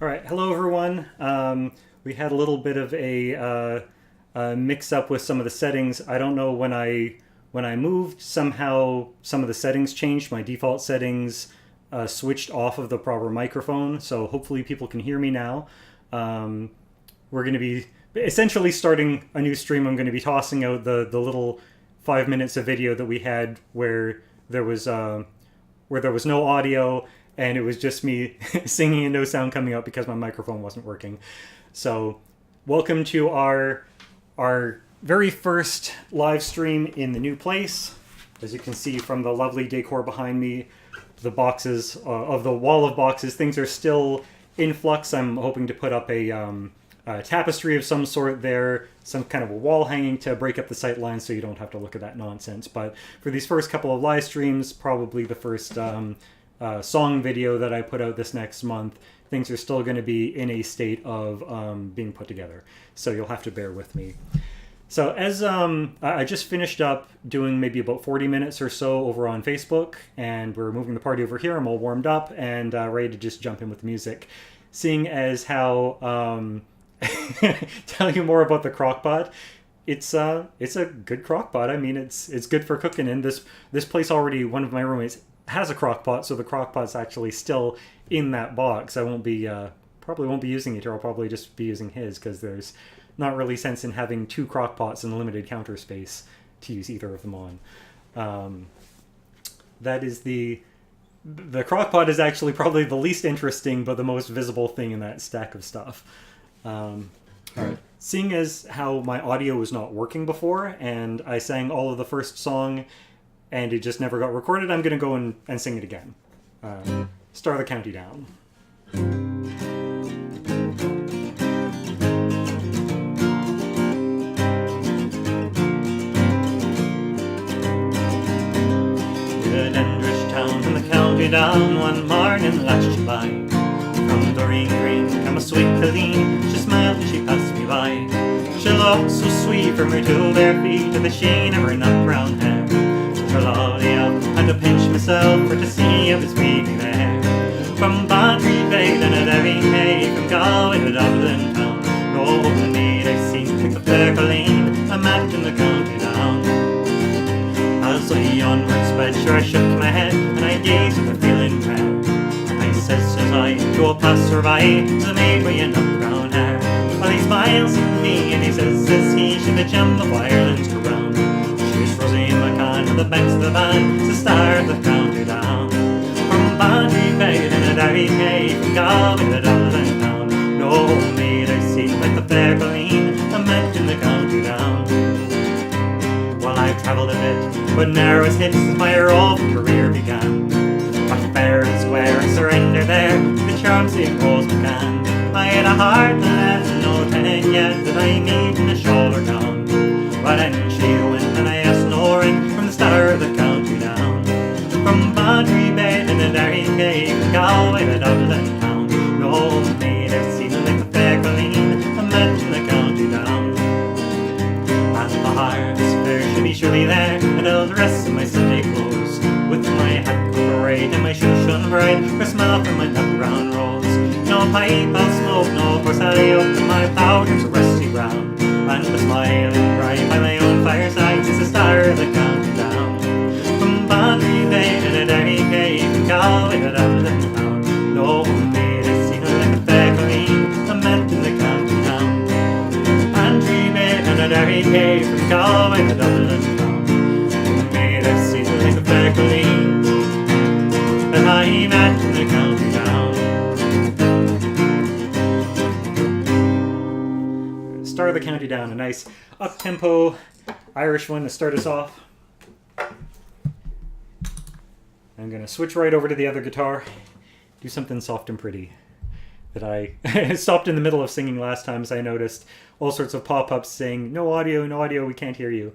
All right, hello everyone. We had a little bit of a mix-up with some of the settings. I don't know when I moved. Somehow some of the settings changed. My default settings switched off of the proper microphone. So hopefully people can hear me now. We're going to be essentially starting a new stream. I'm going to be tossing out the little 5 minutes of video that we had there was where there was no audio and it was just me singing and no sound coming out because my microphone wasn't working. So, welcome to our very first live stream in the new place. As you can see from the lovely decor behind me, the boxes of the wall of boxes, things are still in flux. I'm hoping to put up a tapestry of some sort there, some kind of a wall hanging to break up the sight lines so you don't have to look at that nonsense. But for these first couple of live streams, probably the first song video that I put out this next month, things are still going to be in a state of being put together. So you'll have to bear with me. So as I just finished up doing maybe about 40 minutes or so over on Facebook, and we're moving the party over here. I'm all warmed up and ready to just jump in with the music. Seeing as how tell you more about the crock pot. It's a good crock pot. I mean, it's good for cooking. And this place already, one of my roommates has a crock pot, so the crock pot's actually still in that box. I won't be probably won't be using it, or I'll probably just be using his because there's not really sense in having two crock pots in limited counter space to use either of them on. That is the crock pot is actually probably the least interesting but the most visible thing in that stack of stuff. All right. Seeing as how my audio was not working before and I sang all of the first song and it just never got recorded, I'm going to go and sing it again. Start the county down. Good Endrish town from the county down, one morning last July. From Doreen Green came a sweet Colleen. She smiled as she passed me by. She looked so sweet from her two bare feet to the sheen of her nut brown hair. Her lolly up, had to pinch myself for to see I was really there. From Bantry Bay down at Derry Hay, from Galway to Dublin town, no maid I seen like the fair Colleen I met in the county down. As I onward sped, sure I shook my head and I gazed at the feeling proud. Says I, to a passerby, the maid with your nut brown hair. Well, he smiles at me and he says he should the gem of Ireland's crown. She's Rosie McCann, the banks of the band, the star of the county down. From Bantry Bay and a Derry Hay, from Galway to Dublin town, no maid I've seen like the fair Colleen I met in the county down. Well, I've travelled a bit, but ne'er was hit since my roving career began. But fair and square, surrender there, the charms it rose began. I had a heart that left no tenant yet that I meet in the shoulder town. But then she went and I asked no rent from the star of the county down. From Bantry Bay to the Derry Hay, from Galway to Dublin town, no maid I've seen like the fair Colleen I met in the county down. And the heart's fair should be surely there, and I'll dress in my Sunday clothes, with my hat parade and my shoes shone bright, for smell from my nut brown rose. No pipe I'll smoke, no course I'll yoke, and my powder's rusty brown. And the smiling bride by my own fireside is the star of the county down. From Bantry Bay to the Derry Hay, from Galway to Dublin town, no maid I've seen like a fair Colleen I met in the county down. Bantry Bay to the Derry Hay, from Galway to Dublin town, no maid I've seen like a fair Colleen that I met in the county down. Start of the county down, a nice up-tempo Irish one to start us off. I'm going to switch right over to the other guitar, do something soft and pretty that I stopped in the middle of singing last time, as I noticed all sorts of pop-ups saying, no audio, we can't hear you.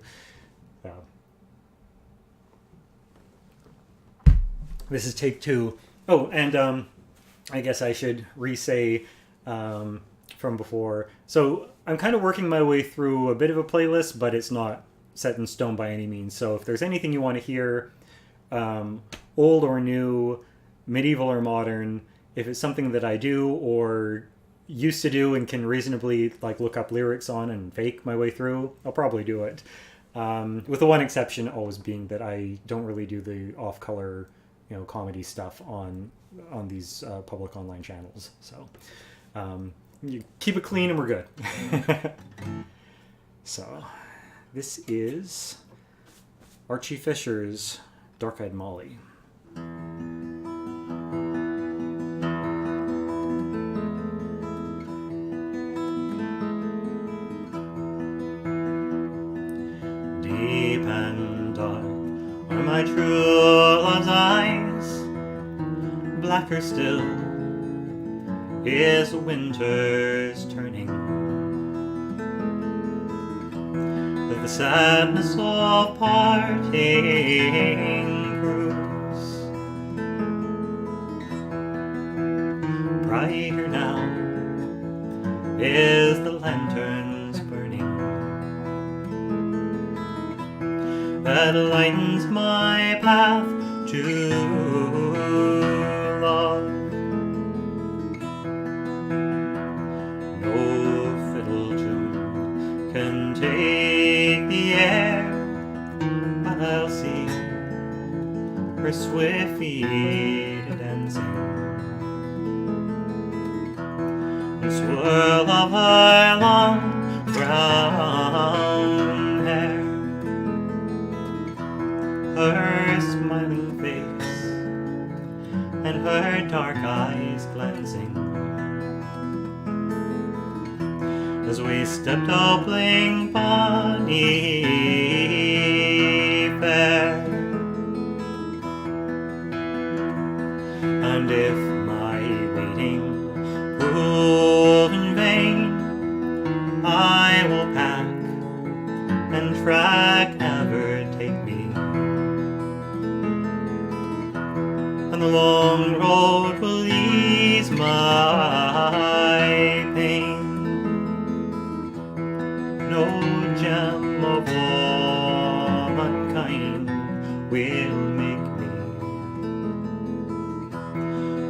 This is take 2. Oh, and I guess I should re-say from before. So I'm kind of working my way through a bit of a playlist, but it's not set in stone by any means. So if there's anything you want to hear, old or new, medieval or modern, if it's something that I do or used to do and can reasonably like look up lyrics on and fake my way through, I'll probably do it. With the one exception always being that I don't really do the off-color, comedy stuff on these public online channels. So you keep it clean and we're good. So this is Archie Fisher's Dark-Eyed Molly. Deep and dark are my true love's eyes, blacker still is winter's turning. The sadness of parting proves brighter now is the lantern's burning that lightens my path to love. No fiddle tune can take the air, but I'll see her swift feet dancing, the swirl of her long brown hair, her smiling face, and her dark eyes glancing. As we stepped out playing Bonnie Fair, and if my waiting prove in vain, I will pack and track ever take me, and the long road will ease my pain. No gem of womankind will make me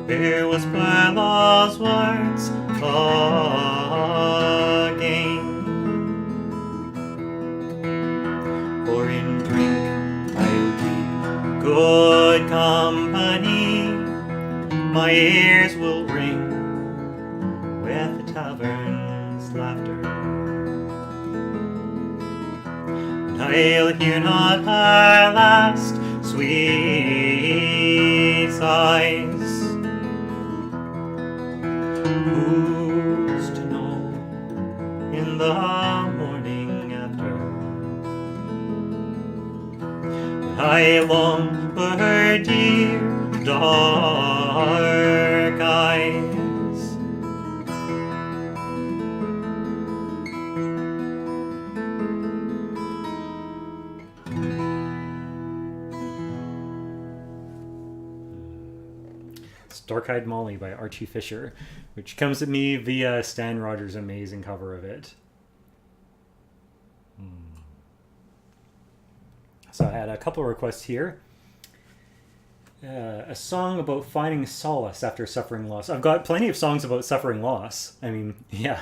hear whisper love's words again. For in drink I'll keep good company, my ears will ring with the tavern's laughter. I'll hear not her last sweet sighs. Who's to know in the morning after? But I long for her dear dark eyes. Dark-Eyed Molly by Archie Fisher, which comes at me via Stan Rogers' amazing cover of it. So I had a couple of requests here. A song about finding solace after suffering loss. I've got plenty of songs about suffering loss. I mean, yeah,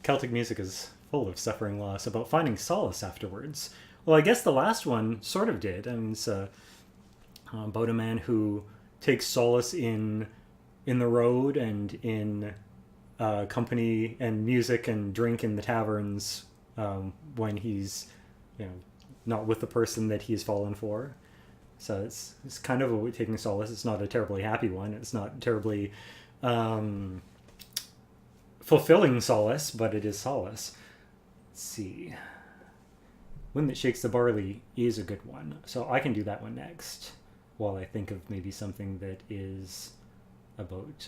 Celtic music is full of suffering loss, about finding solace afterwards. Well, I guess the last one sort of did. I mean, it's about a man who takes solace in the road and in company and music and drink in the taverns when he's not with the person that he's fallen for. So it's kind of a taking solace. It's not a terribly happy one. It's not terribly fulfilling solace, but it is solace. Let's see. Wind That Shakes the Barley is a good one. So I can do that one next while I think of maybe something that is about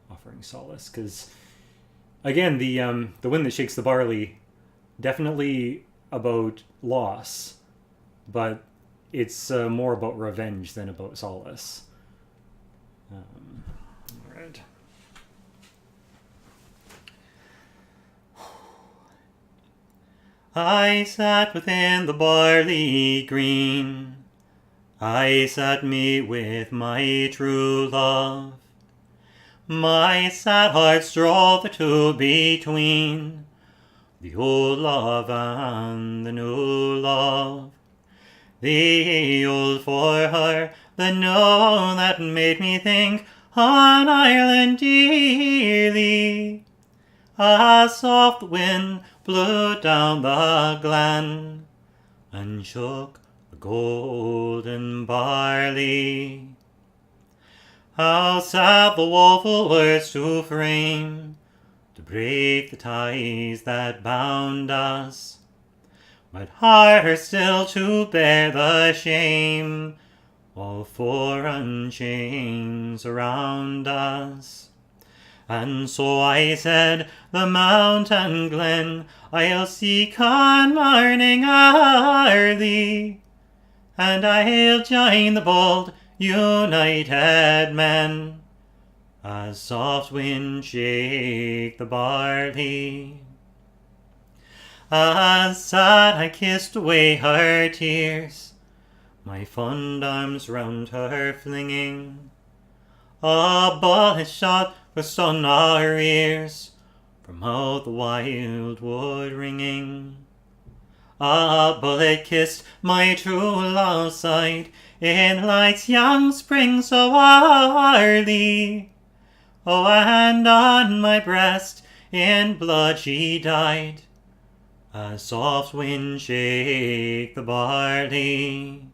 offering solace. Because, again, the Wind That Shakes the Barley, definitely about loss, but it's more about revenge than about solace. All right. I sat within the barley green, I sat me with my true love, My sad heart strove the two between the old love and the new love. The old for her, the new that made me think on Ireland dearly. A soft wind blew down the glen and shook the golden barley. How sad the woeful words to frame, to break the ties that bound us, but harder still to bear the shame of foreign chains around us. And so I said, the mountain glen I'll seek on morning early, and I'll join the bold united men, as soft wind shake the barley. As sad I kissed away her tears, my fond arms round her flinging, a bullet shot was on our ears, from out the wildwood ringing. A bullet kissed my true love's side, in life's young spring so early. Oh, and on my breast in blood she died, as soft wind shake the barley.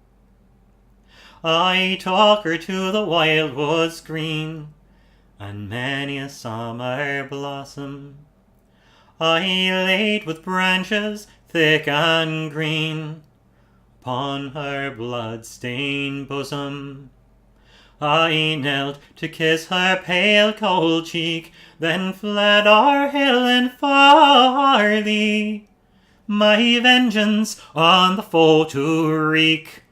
I took her to the wildwood's green, and many a summer blossom I laid with branches thick and green upon her blood-stained bosom. I knelt to kiss her pale cold cheek, then fled o'er hill and farley, my vengeance on the foe to wreak,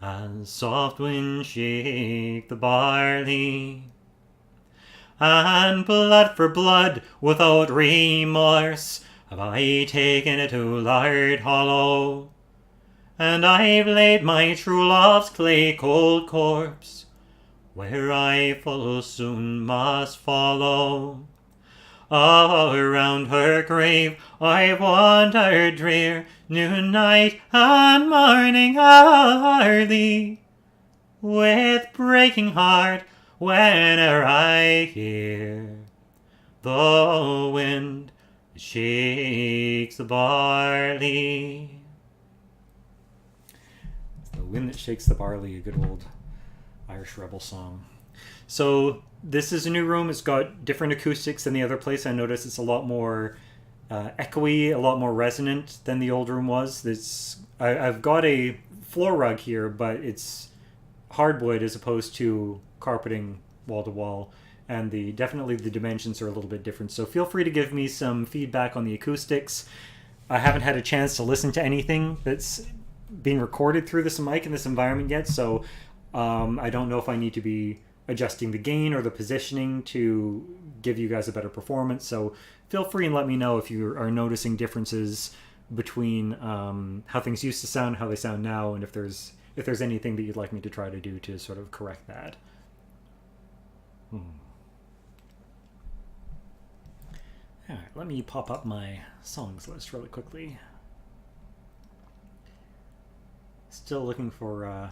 as soft wind shake the barley. And blood for blood, without remorse, have I taken it to Lard Hollow, and I've laid my true love's clay-cold corpse where I full soon must follow. Around her grave I've wandered drear, noon, night, and morning early, with breaking heart whene'er I hear the wind that shakes the barley. The wind that shakes the barley, a good old Irish rebel song. So this is a new room. It's got different acoustics than the other place. I noticed it's a lot more echoey, a lot more resonant than the old room was. I've got a floor rug here, but it's hardwood as opposed to carpeting wall to wall, and definitely the dimensions are a little bit different. So feel free to give me some feedback on the acoustics. I haven't had a chance to listen to anything that's being recorded through this mic in this environment yet, so I don't know if I need to be adjusting the gain or the positioning to give you guys a better performance. So feel free and let me know if you are noticing differences between how things used to sound, how they sound now, and if there's anything that you'd like me to try to do to sort of correct that. Alright, let me pop up my songs list really quickly. Still looking for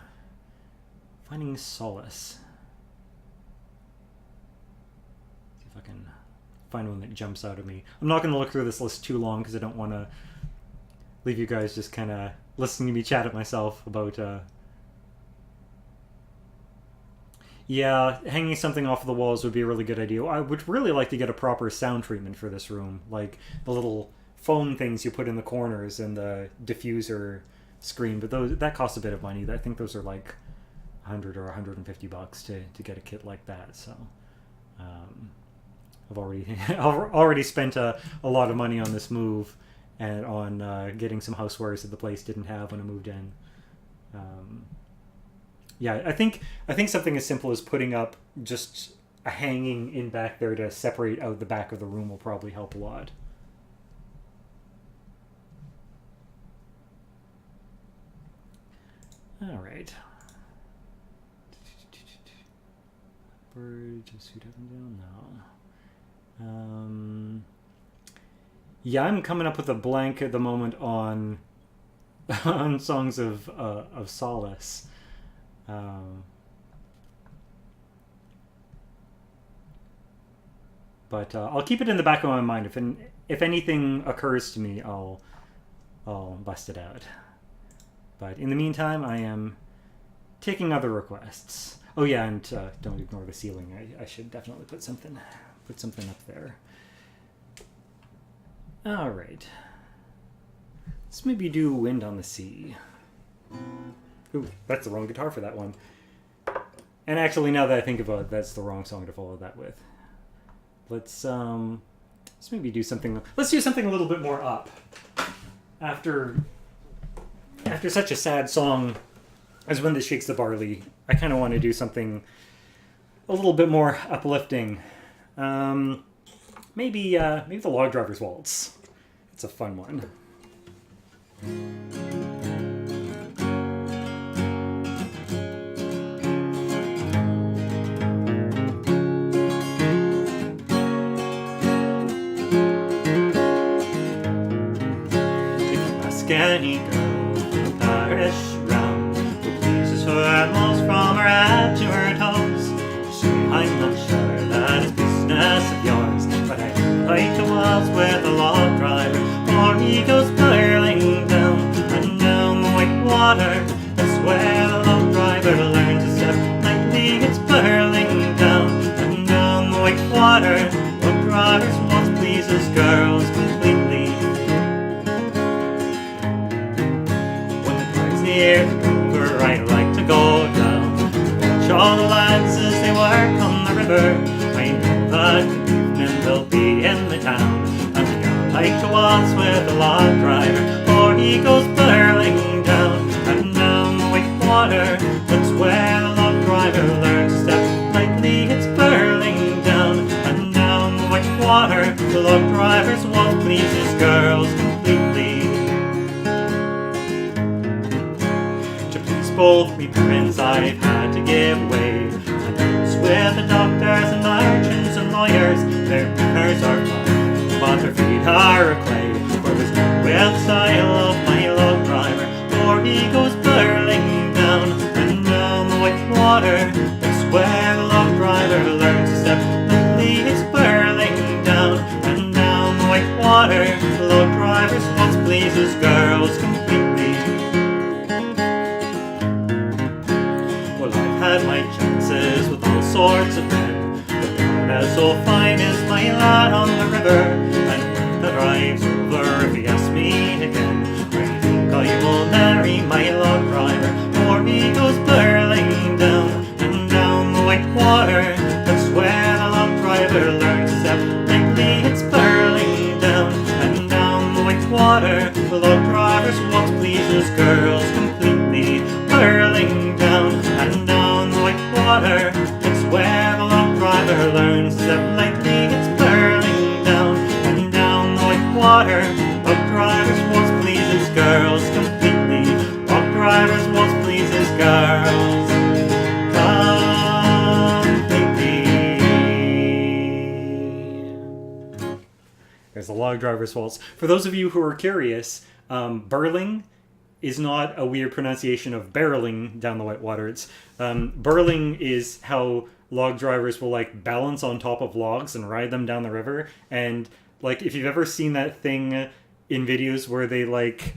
Finding Solace. See if I can find one that jumps out at me. I'm not going to look through this list too long because I don't want to leave you guys just kind of listening to me chat at myself about yeah, hanging something off of the walls would be a really good idea. I would really like to get a proper sound treatment for this room, like the little foam things you put in the corners and the diffuser screen, but that costs a bit of money. I think those are like $100 or $150 to get a kit like that. So I've already spent a lot of money on this move and on getting some housewares that the place didn't have when I moved in. Yeah, I think something as simple as putting up just a hanging in back there to separate out the back of the room will probably help a lot. All right. Bird, just shoot up and down now. Yeah, I'm coming up with a blank at the moment on on songs of solace. But I'll keep it in the back of my mind. If anything occurs to me, I'll bust it out. But in the meantime, I am taking other requests. Oh yeah, and don't ignore the ceiling. I should definitely put something up there. All right. Let's maybe do Wind on the Sea. Ooh, that's the wrong guitar for that one. And actually, now that I think about it, that's the wrong song to follow that with. Let's maybe do something. Let's do something a little bit more up. After such a sad song as When This Shakes the Barley, I kind of want to do something a little bit more uplifting. Maybe the Log Driver's Waltz. It's a fun one. Any girl from the parish round who pleases her most from her head to her toes, you say, I'm not sure that is business of yours, but I like to waltz with a log driver, for he goes burling down and down the white water. That's where the log driver learns to step lightly. It's burling down and down the white water. Log drivers waltz pleases girls completely. Over, I like to go down, watch all the lads as they work on the river. I know that evening they'll be in the town, and I like to waltz with the log driver, for he goes burling down and down the white water. That's where the log driver learns to step lightly. It's burling down and down the white water. The log driver's waltz pleases girls completely. Both me parents I've had to give way. I dance with the doctors and merchants and lawyers. Their manners are fine, but their feet are clay. For there's no real style of my log driver, for he goes burling down and down the white water. That's where the log driver learns to step lightly. It's burling down and down the white water. The log driver's waltz pleases girls completely. Had my chances with all sorts of men, but none as so fine as my lad on the river. And when the drive's over, if he asks me again, I think I will marry my log driver, for he goes burling down and down the white water. That's where the log driver learns to step lightly. It's burling down and down the white water. The log driver's waltz pleases girls completely. Burling down and down the white water. That's where the log driver learns to step lightly. It's burling down and down the white water. Log driver's waltz pleases girls completely. Log driver's waltz pleases girls completely. There's the Log Driver's Waltz. For those of you who are curious, Burling is not a weird pronunciation of barreling down the white water. It's burling is how log drivers will like balance on top of logs and ride them down the river. And like if you've ever seen that thing in videos where they like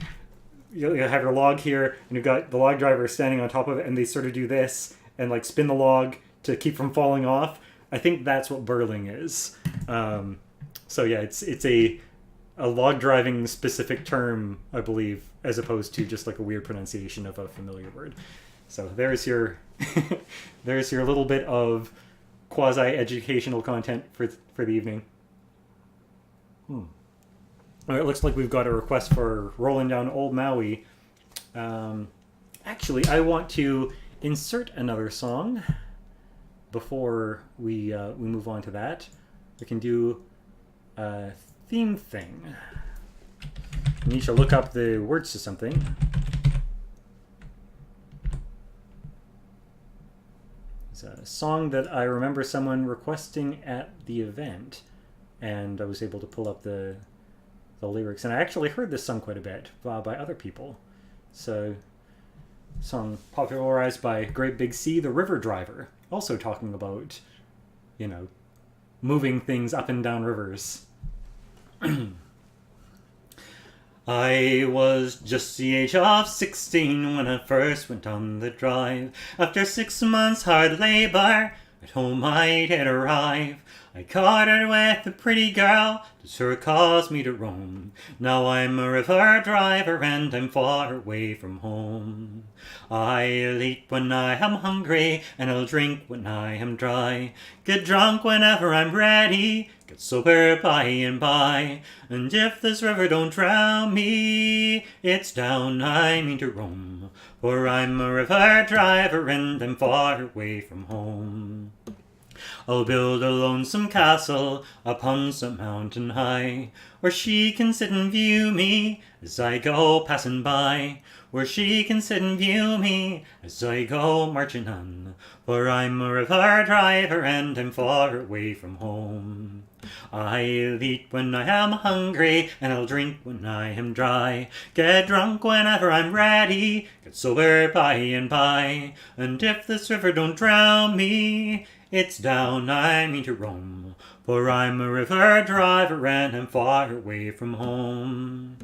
you have your log here and you've got the log driver standing on top of it and they sort of do this and like spin the log to keep from falling off, I think that's what burling is. So yeah, it's a log driving specific term, I believe, as opposed to just like a weird pronunciation of a familiar word. So there's your there's your little bit of quasi-educational content for the evening. All right, it looks like we've got a request for Rolling Down Old Maui. Actually, I want to insert another song before we move on to that. We can do a theme thing. You need to look up the words to something. It's a song that I remember someone requesting at the event, and I was able to pull up the lyrics. And I actually heard this song quite a bit by other people. So, song popularized by Great Big Sea, The River Driver, also talking about, you know, moving things up and down rivers. I was just the age of 16 when I first went on the drive. After 6 months hard labor, at home I did arrive. I caught her with a pretty girl, to sure caused me to roam. Now I'm a river driver and I'm far away from home. I'll eat when I am hungry and I'll drink when I am dry. Get drunk whenever I'm ready, get sober by and by. And if this river don't drown me, it's down I mean to roam. For I'm a river driver and I'm far away from home. I'll build a lonesome castle upon some mountain high, where she can sit and view me as I go passing by. Where she can sit and view me as I go marching on. For I'm a river driver and I'm far away from home. I'll eat when I am hungry and I'll drink when I am dry. Get drunk whenever I'm ready, get sober by and by. And if this river don't drown me, it's down I mean to roam. For I'm a river driver and I'm far away from home.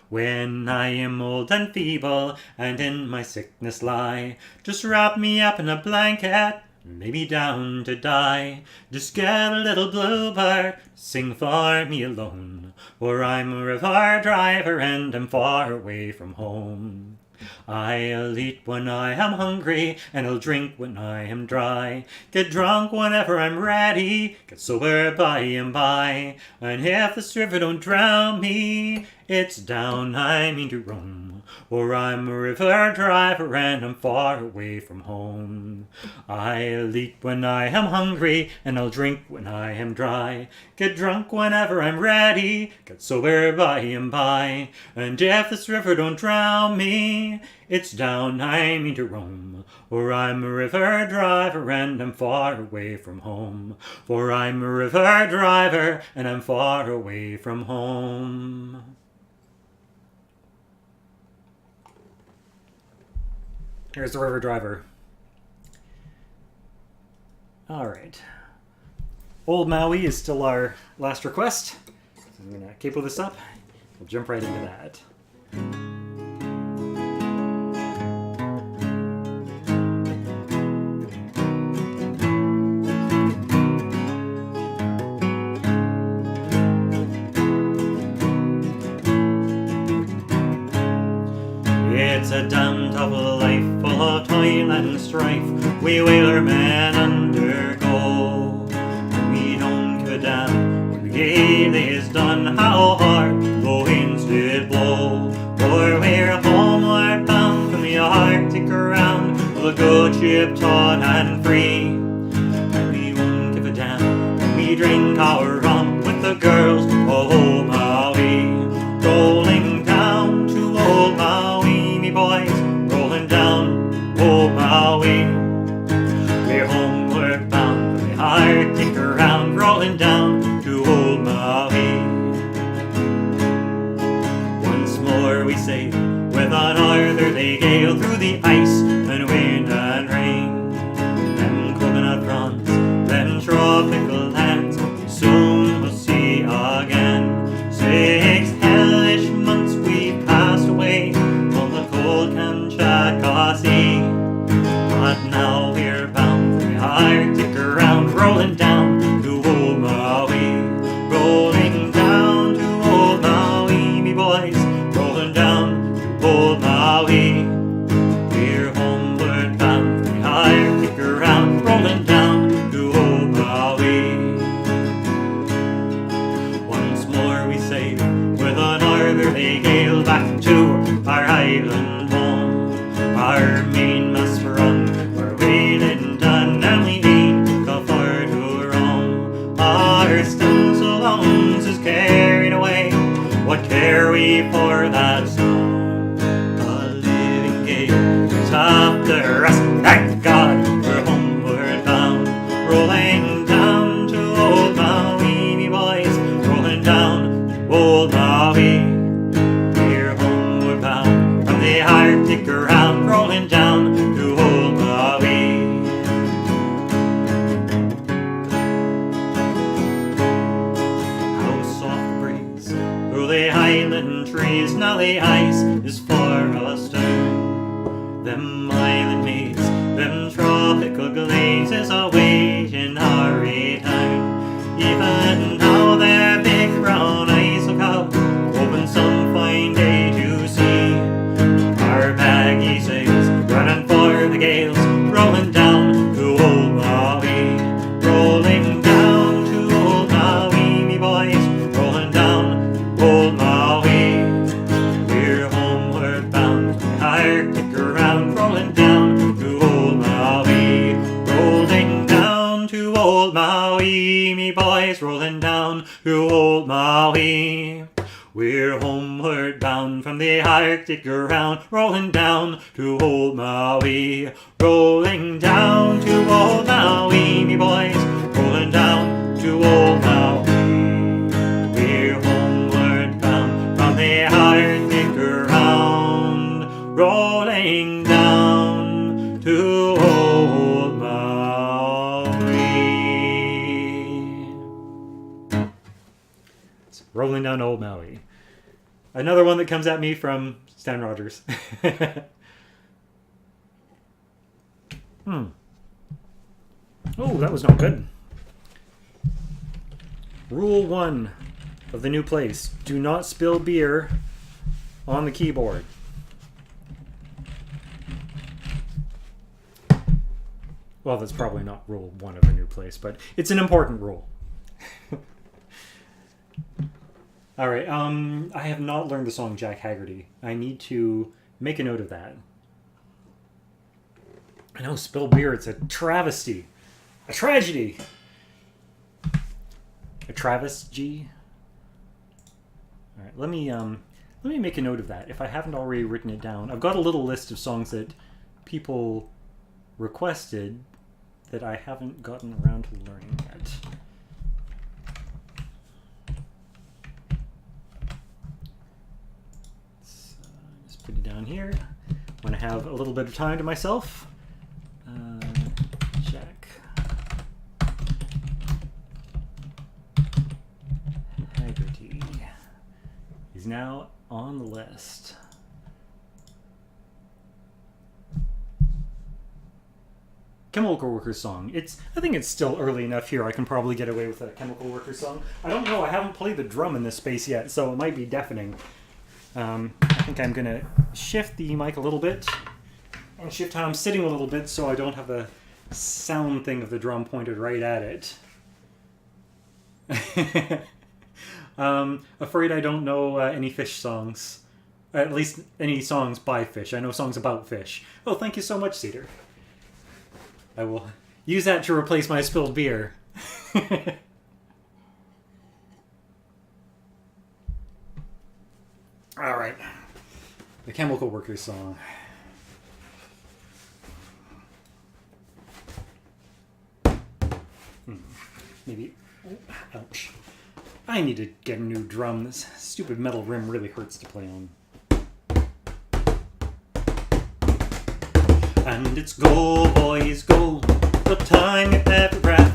When I am old and feeble and in my sickness lie, just wrap me up in a blanket, lay me down to die. Just get a little bluebird, sing for me alone. For I'm a river driver and I'm far away from home. I'll eat when I am hungry and I'll drink when I am dry. Get drunk whenever I'm ready, get sober by and by. And if this river don't drown me, it's down I mean to roam. For I'm a river driver and I'm far away from home. I'll eat when I am hungry and I'll drink when I am dry. Get drunk whenever I'm ready, get sober by and by. And if this river don't drown me, it's down I mean to roam. For I'm a river driver and I'm far away from home. For I'm a river driver and I'm far away from home. Here's the river driver. Alright. Old Maui is still our last request. So I'm going to capo this up. We'll jump right into that. It's a damn tough life, full of toil and strife, we whalermen undergo. We don't give a damn when the gale is done, how hard the winds did blow. For we're homeward bound from the Arctic around, with a good ship taut and free. And we won't give a damn when we drink our rum with the girls of old Maui. Rolling down to old Maui, me boys, rolling down old Maui. We're homeward bound from the Arctic around, rolling down to old Maui. Once more we sail with a northerly gale through the ice and wind and rain. Them coconut fronds, them tropical lands, we soon will see again. 6 hellish months we've passed away on the cold Kamchatka Sea. But now we're bound for the Arctic around, rolling down to old Maui. Rolling down to old Maui, me boys, rolling down to old Maui. We're homeward bound for the Arctic around, rolling down to old Maui. Once more we sail with a northerly gale back to our island home. Our mainmast run, our whaling done, and we ain't got far to roam. Our stunsail is carried away, what care we for that song? A living gale is after us, thank God we're homeward bound. Them island maids, them tropical glazes are waiting our return. Even now their big brown eyes look out, hoping some fine day to see our baggy sails running for the gales, rolling down to old Maui, rolling down to old Maui, me boys, rolling down old Maui. We're homeward bound, Arctic around, rolling down to old Maui, rolling down to old Maui, me boys, rolling down to old Maui. We're homeward bound from the Arctic around, rolling down to old Maui, rolling down to old Maui, me boys, rolling down to old Maui. We're homeward bound from the Arctic around, rolling down to old Maui. It's rolling down old Maui. Another one that comes at me from Stan Rogers. Oh, that was not good. Rule 1 of the new place. Do not spill beer on the keyboard. Well, that's probably not rule 1 of the new place, but it's an important rule. All right, I have not learned the song Jack Haggerty. I need to make a note of that. I know, spill beer, it's a travesty. A tragedy. A travesty. All right, let me make a note of that if I haven't already written it down. I've got a little list of songs that people requested that I haven't gotten around to learning yet. Put it down here when I have a little bit of time to myself. Jack Haggerty. He's now on the list. Chemical Workers song. I think it's still early enough here. I can probably get away with a Chemical Workers song. I don't know. I haven't played the drum in this space yet, so it might be deafening. I think I'm going to shift the mic a little bit and shift how I'm sitting a little bit so I don't have the sound thing of the drum pointed right at it. Afraid I don't know any fish songs. At least any songs by fish. I know songs about fish. Oh, thank you so much, Cedar. I will use that to replace my spilled beer. All right, the Chemical Workers song. Maybe, ouch. I need to get a new drum. This stupid metal rim really hurts to play on. And it's go, boys, go, the time you every breath,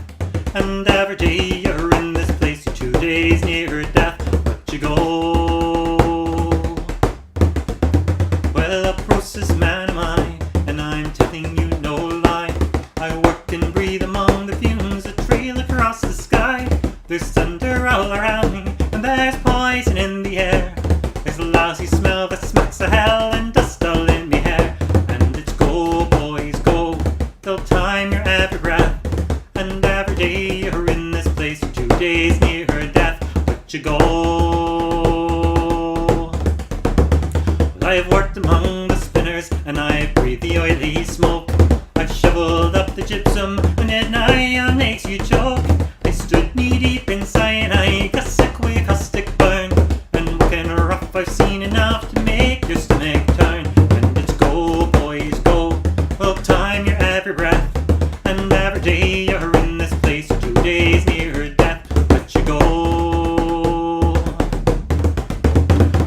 and every day you're in this place, you're 2 days near death, but you go. Well, a process man am I, and I'm telling you no lie. I work and breathe among the fumes that trail across the sky. There's thunder all around me, and there's poison in the air. There's a lousy smell that smacks of hell, and dust all in me hair. And it's go, boys, go, till time your every breath, and every day you're in this place, you're 2 days near death, but you go. I've worked among the spinners, and I've breathed the oily smoke. I've shoveled up the gypsum, and at night makes you choke. I stood knee deep in cyanide, a sick way caustic burn, and working rough I've seen enough to make your stomach turn. And it's go, boys, go, well time your every breath, and every day you're in this place, 2 days near death, but you go.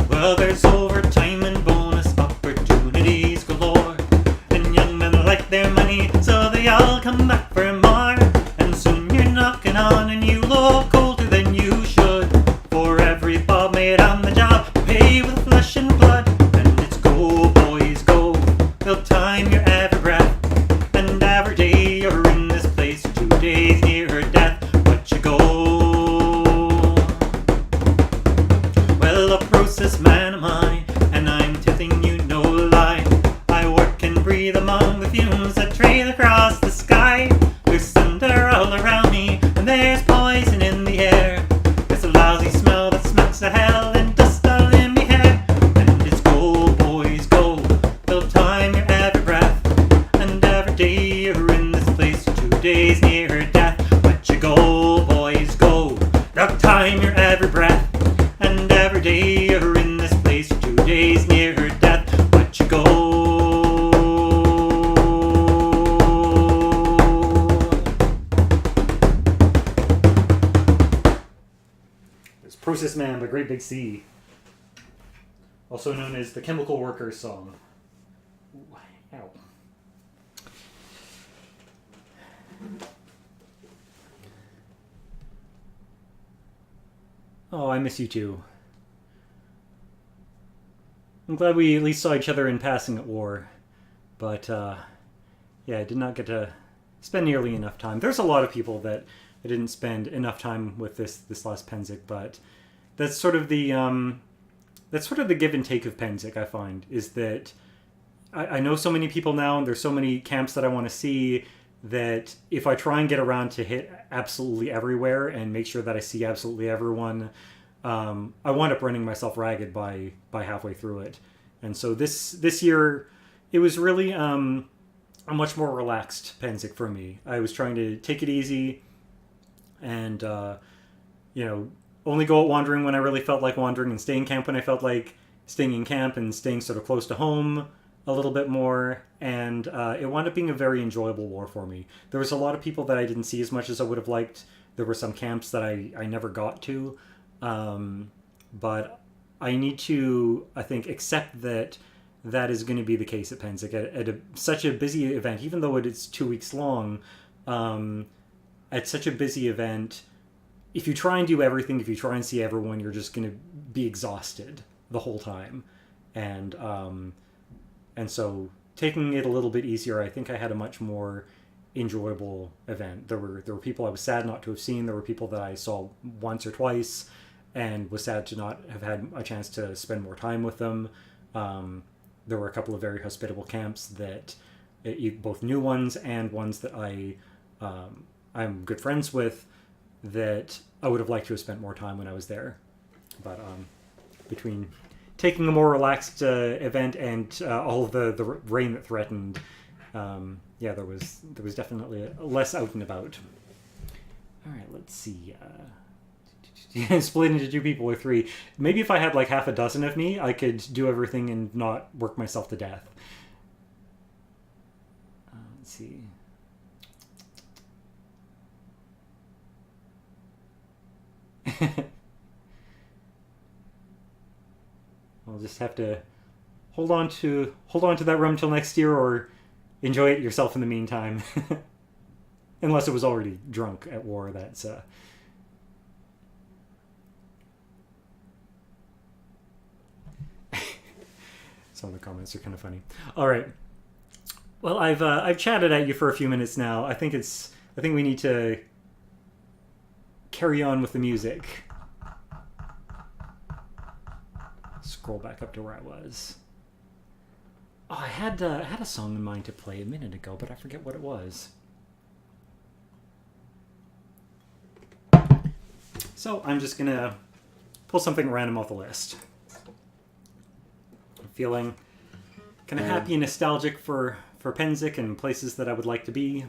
Well, there's overtime and bonus opportunities galore, and young men like their money, so they all come back for more. And soon you're knocking on, and you look older than you should. For every bob made on the job, pay with flesh and blood. And it's go, boys, go, till time time you're every breath, and every day you're in this place, 2 days near her death, but you go. Well, a process man am I, and I'm telling you no lie. I work and breathe among the fumes that trail across the sky. There's thunder all around me, and there's poison in the air. It's a lousy smell that smacks the hell and dust all in me hair. And it's go, boys, go. Till time you're every breath, and every day you're in this place, 2 days near her death. But you go, boys, go. Till time you're every breath, and every day you're in this place, 2 days near her death. But you go. It's Process Man by Great Big Sea, also known as the Chemical Workers song. Ooh, ow. Oh, I miss you too. I'm glad we at least saw each other in passing at war. But, yeah, I did not get to spend nearly enough time. There's a lot of people that I didn't spend enough time with this last Pennsic, but that's sort of the give and take of Pennsic, I find, is that I know so many people now, and there's so many camps that I want to see, that if I try and get around to hit absolutely everywhere and make sure that I see absolutely everyone, I wind up running myself ragged by halfway through it. And so this year, it was really a much more relaxed Pennsic for me. I was trying to take it easy and, only go out wandering when I really felt like wandering, and stay in camp when I felt like staying in camp, and staying sort of close to home a little bit more. And it wound up being a very enjoyable war for me. There was a lot of people that I didn't see as much as I would have liked. There were some camps that I never got to. But I need to, I think, accept that is going to be the case at Pennsic. At such a busy event, even though it's 2 weeks long, at such a busy event, if you try and do everything, if you try and see everyone, you're just going to be exhausted the whole time. And so taking it a little bit easier, I think I had a much more enjoyable event. There were people I was sad not to have seen. There were people that I saw once or twice and was sad to not have had a chance to spend more time with them. There were a couple of very hospitable camps that, both new ones and ones that I'm good friends with, that I would have liked to have spent more time when I was there. But between taking a more relaxed event and all of the rain that threatened, there was definitely less out and about. All right, let's see. Split into 2 people or 3. Maybe if I had like half a dozen of me, I could do everything and not work myself to death. Let's see. I'll just have to hold on to that rum till next year, or enjoy it yourself in the meantime. Unless it was already drunk at war, that's some of the comments are kind of funny. All right. Well, I've chatted at you for a few minutes now. I think we need to carry on with the music. Scroll back up to where I was. Oh, I had a song in mind to play a minute ago, but I forget what it was. So I'm just gonna pull something random off the list. I'm feeling kind of happy and nostalgic for Pennsic and places that I would like to be.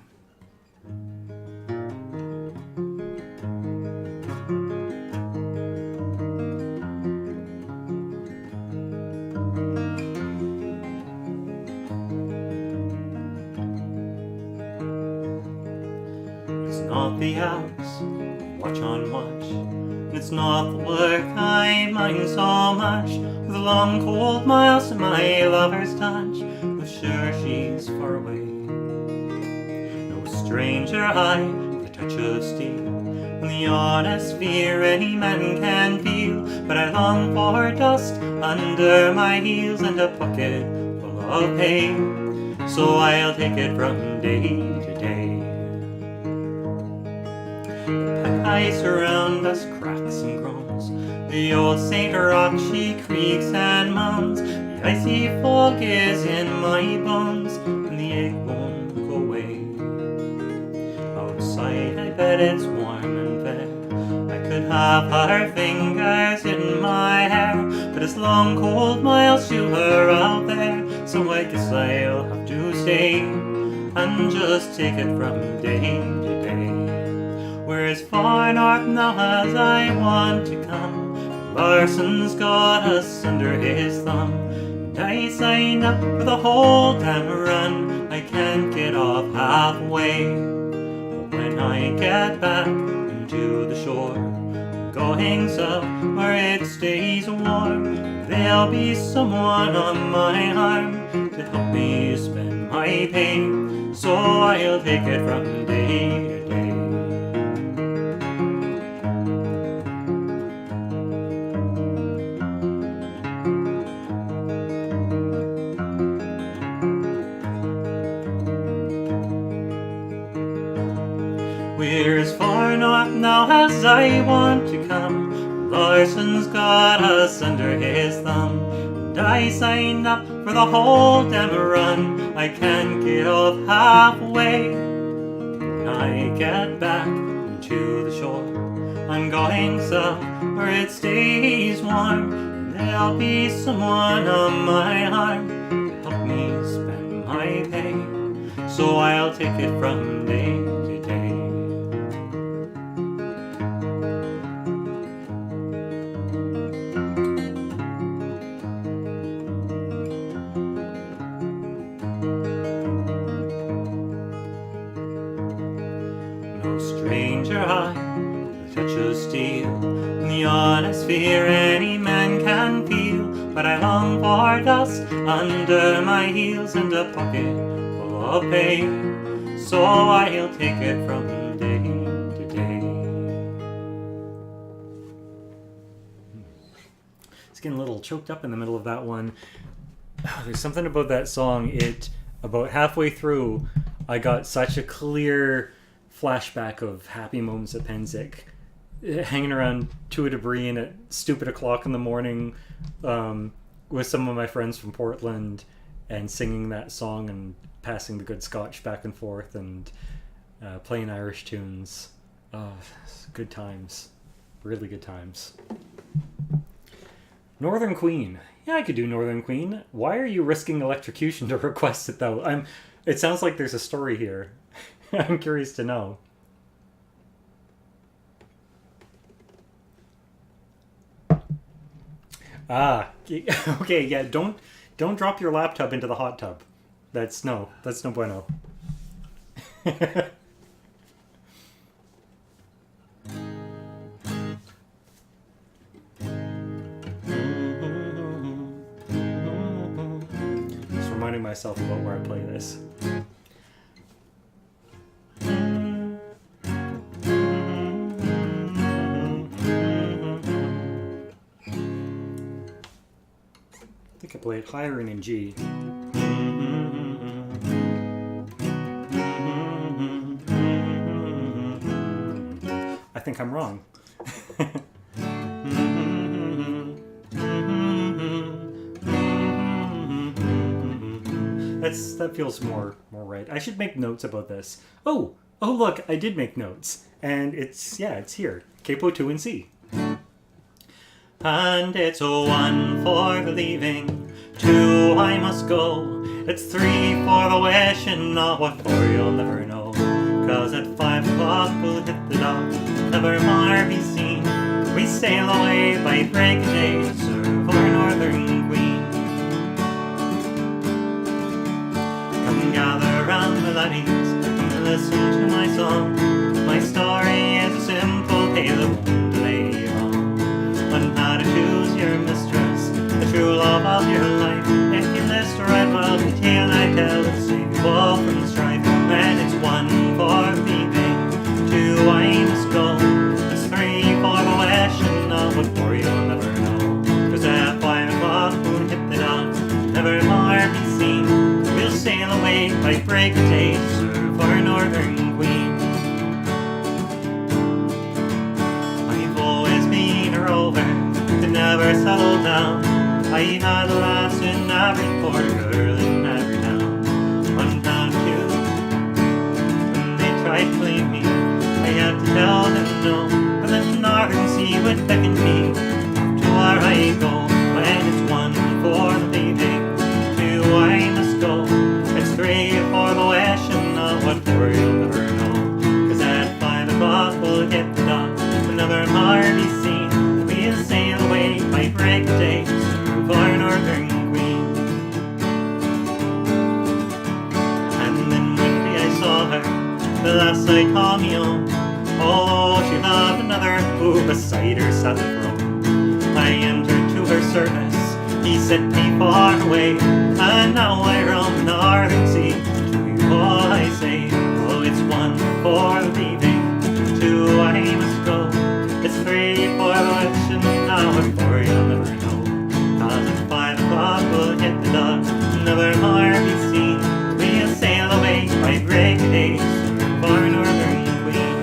Not the hours, watch on watch, and it's not the work I mind so much, with the long cold miles to my lover's touch, though sure she's far away. No stranger I, with a touch of steel, and the honest fear any man can feel, but I long for dust under my heels and a pocket full of hay. so I'll take it from day to day. The pack ice around us cracks and groans, the old St. Rock she creaks and moans. The icy fog is in my bones, and the ache won't go away. Outside I bet it's warm and fair, I could have her fingers in my hair, but it's long cold miles to her out there, so I guess I'll have to stay and just take it from day to day. We're as far north now as I want to come, Larson's got us under his thumb, and I signed up for the whole damn run. I can't get off halfway, but when I get back into the shore, going south where it stays warm, there'll be someone on my arm to help me spend my pain, so I'll take it from day to day. We're as far north now as I want to come, Larson's got us under his thumb, and I signed up for the whole damn run. I can't get off halfway. When I get back to the shore, I'm going south where it stays warm, and there'll be someone on my arm to help me spend my pain, so I'll take it from day to day. Stranger high, with a touch of steel, in the honest fear any man can feel, but I long for dust under my heels and a pocket full of pay, so I'll take it from day to day. It's getting a little choked up in the middle of that one. There's something about that song, about halfway through, I got such a clear flashback of happy moments at Pennsic, hanging around to a debris and at stupid o'clock in the morning with some of my friends from Portland and singing that song and passing the good scotch back and forth and playing Irish tunes. Good times. Really good times. Northern Queen. Yeah, I could do Northern Queen. Why are you risking electrocution to request it though? It sounds like there's a story here. I'm curious to know. Okay, yeah, don't drop your laptop into the hot tub. That's no bueno. Just reminding myself about where I play this. I think I play it higher and in G. I think I'm wrong. That feels more right. I should make notes about this. Oh look, I did make notes. And it's here. Capo 2 and C. And it's 1 for the leaving, 2 I must go, it's 3 for the wishing, not what for you'll never know. 'Cause at 5 o'clock we'll hit the dock, never more be seen. We sail away by break of day to serve our Northern Queen. Come gather round the laddies, come listen to my song. My story is a simple tale that won't delay you long. On how to choose your mistress, the true love of your life. If you list right while the tale I tell, it'll save you all from strife. And it's 1 for leaving, 2 I must go, it's 3 for the wishing, not what for you'll never know. 'Cause at 5 o'clock we'll hit the dock, never more be seen. We'll sail away by break of day to serve our northern queen. I've always been a rover, but never settled down. I had a lass in every port, a girl in every town. One found two, when they tried to claim me, I had to tell them no, but the northern sea would beckon me to where I go. When it's one for the bathing, two I must go. It's three for the wish, and not what for you'll never know. 'Cause at 5 o'clock we'll hit the dock, we'll never more be seen. We'll sail away by break of day, serve our northern queen. And then one day I saw her, the last I call me own. Oh, she loved another who beside her sat the throne. I entered to her service, he set me far away, and now I roam the northern sea. To you all I say, oh, it's one for the leaving, two I must go. It's three for the wish, and now what for you'll never know. 'Cause at 5 o'clock we'll hit the dock, never more be seen. We'll sail away by break of day, serve our northern queen.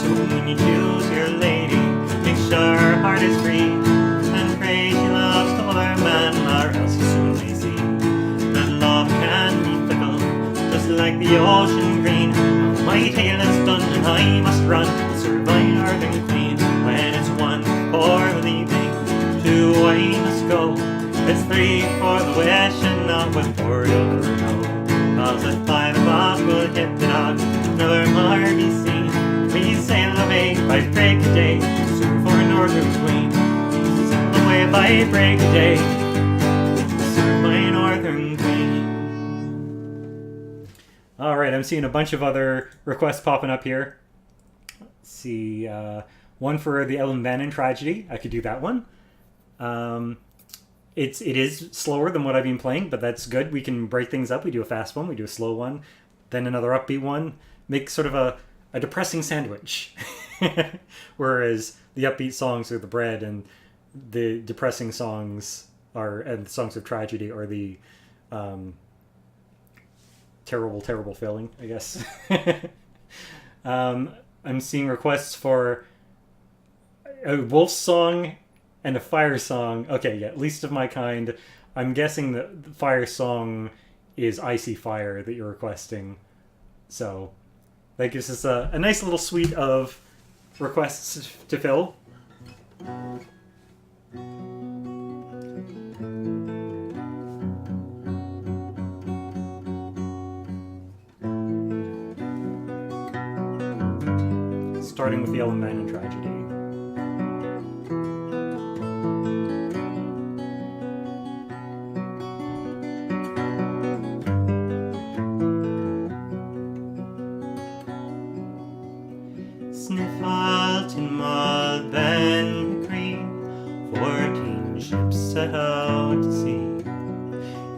So when you choose your lady, make sure her heart is free, and pray she loves no other man, or else you soon may see that love can be fickle, just like the ocean green. My tale is done and I must run, serve my northern queen. When it's one for the leaving, two I must go. It's three for the wish, and not what for you'll never know. 'Cause at 5 o'clock we'll hit the dock, never more be seen. We sail away by break of day, serve our northern queen. Sail away by break of day, serve my northern queen. All right, I'm seeing a bunch of other requests popping up here. Let's see, one for the Ellen Bannon tragedy. I could do that one. It is slower than what I've been playing, but that's good. We can break things up. We do a fast one, we do a slow one, then another upbeat one. Make sort of a depressing sandwich. Whereas the upbeat songs are the bread, and the depressing songs are, and the songs of tragedy are the terrible feeling, I guess. I'm seeing requests for a wolf song and a fire song. Okay, yeah, least of my kind. I'm guessing that the fire song is Icy Fire that you're requesting. So that gives us a nice little suite of requests to fill. Starting with the Ellen Bannon tragedy. Sniff out in mud and green, 14 ships set out to sea,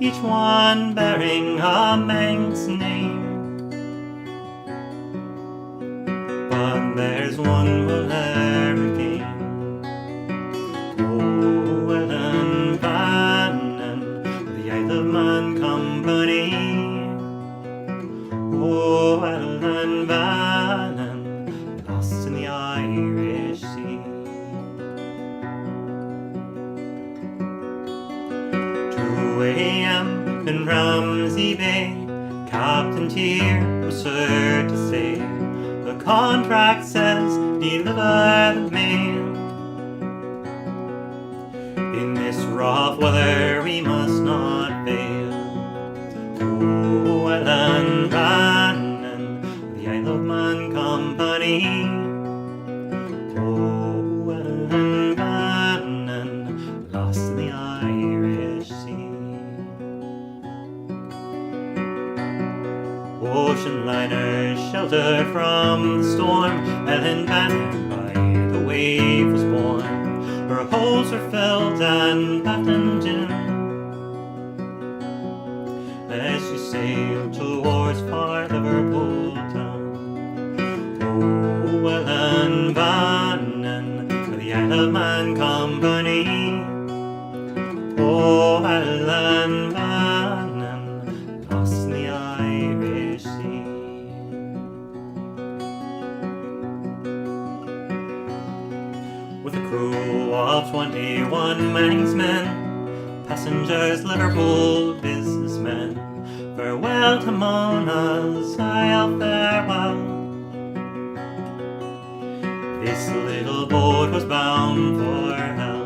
each one bearing a Manx name. But there's one we'll never gain. Oh, Ellen Bannon, the Isle of Man Company. Oh, Ellen Bannon, lost in the Irish Sea. 2 a.m. in Ramsey Bay, Captain Tier was sure to say, the contract says deliver the mail. In this rough weather we must not fail. Oh, Ellen Bannon, the Isle of Man Company. Oh, Ellen Bannon, lost in the Irish Sea. Ocean liners sheltered from the storm, Ellen Bannon by the wave was born. Her holes were filled and battened in as she sailed towards far Liverpool town. Oh, Ellen Bannon, the Isle of Man Company. Oh, Ellen Bannon, hunters, Liverpool businessmen. Farewell to Mona's, I'll farewell. This little boat was bound for hell.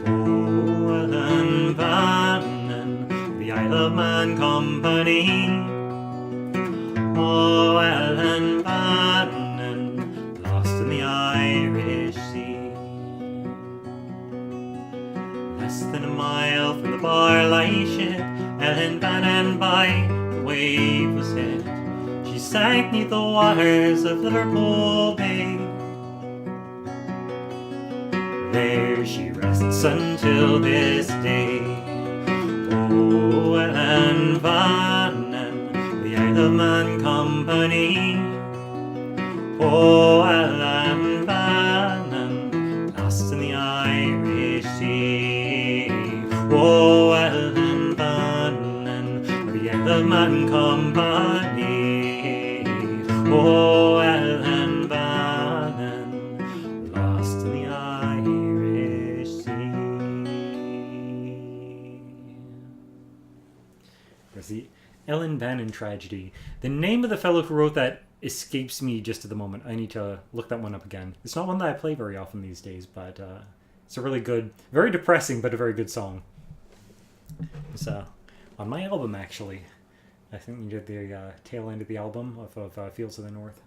Oh, Ellen Bannon, the Isle of Man Company. Oh, Ellen Bannon, lost in the Irish Sea. Less than a mile from the Barley ship, Ellen Bannon by the wave was hit. She sank 'neath the waters of Liverpool Bay. There she rests until this day. Oh, Ellen Bannon, the Isle of Man Company. Oh, Ellen Bannon, lost in the Irish Sea. Oh, Ellen Bannon, the Isle of Man Company. Oh, Ellen Bannon, lost in the Irish Sea. There's the Ellen Bannon tragedy. The name of the fellow who wrote that escapes me just at the moment. I need to look that one up again. It's not one that I play very often these days, but it's a really good, very depressing, but a very good song. It's on my album, actually. I think you did the tail end of the album of Fields of the North.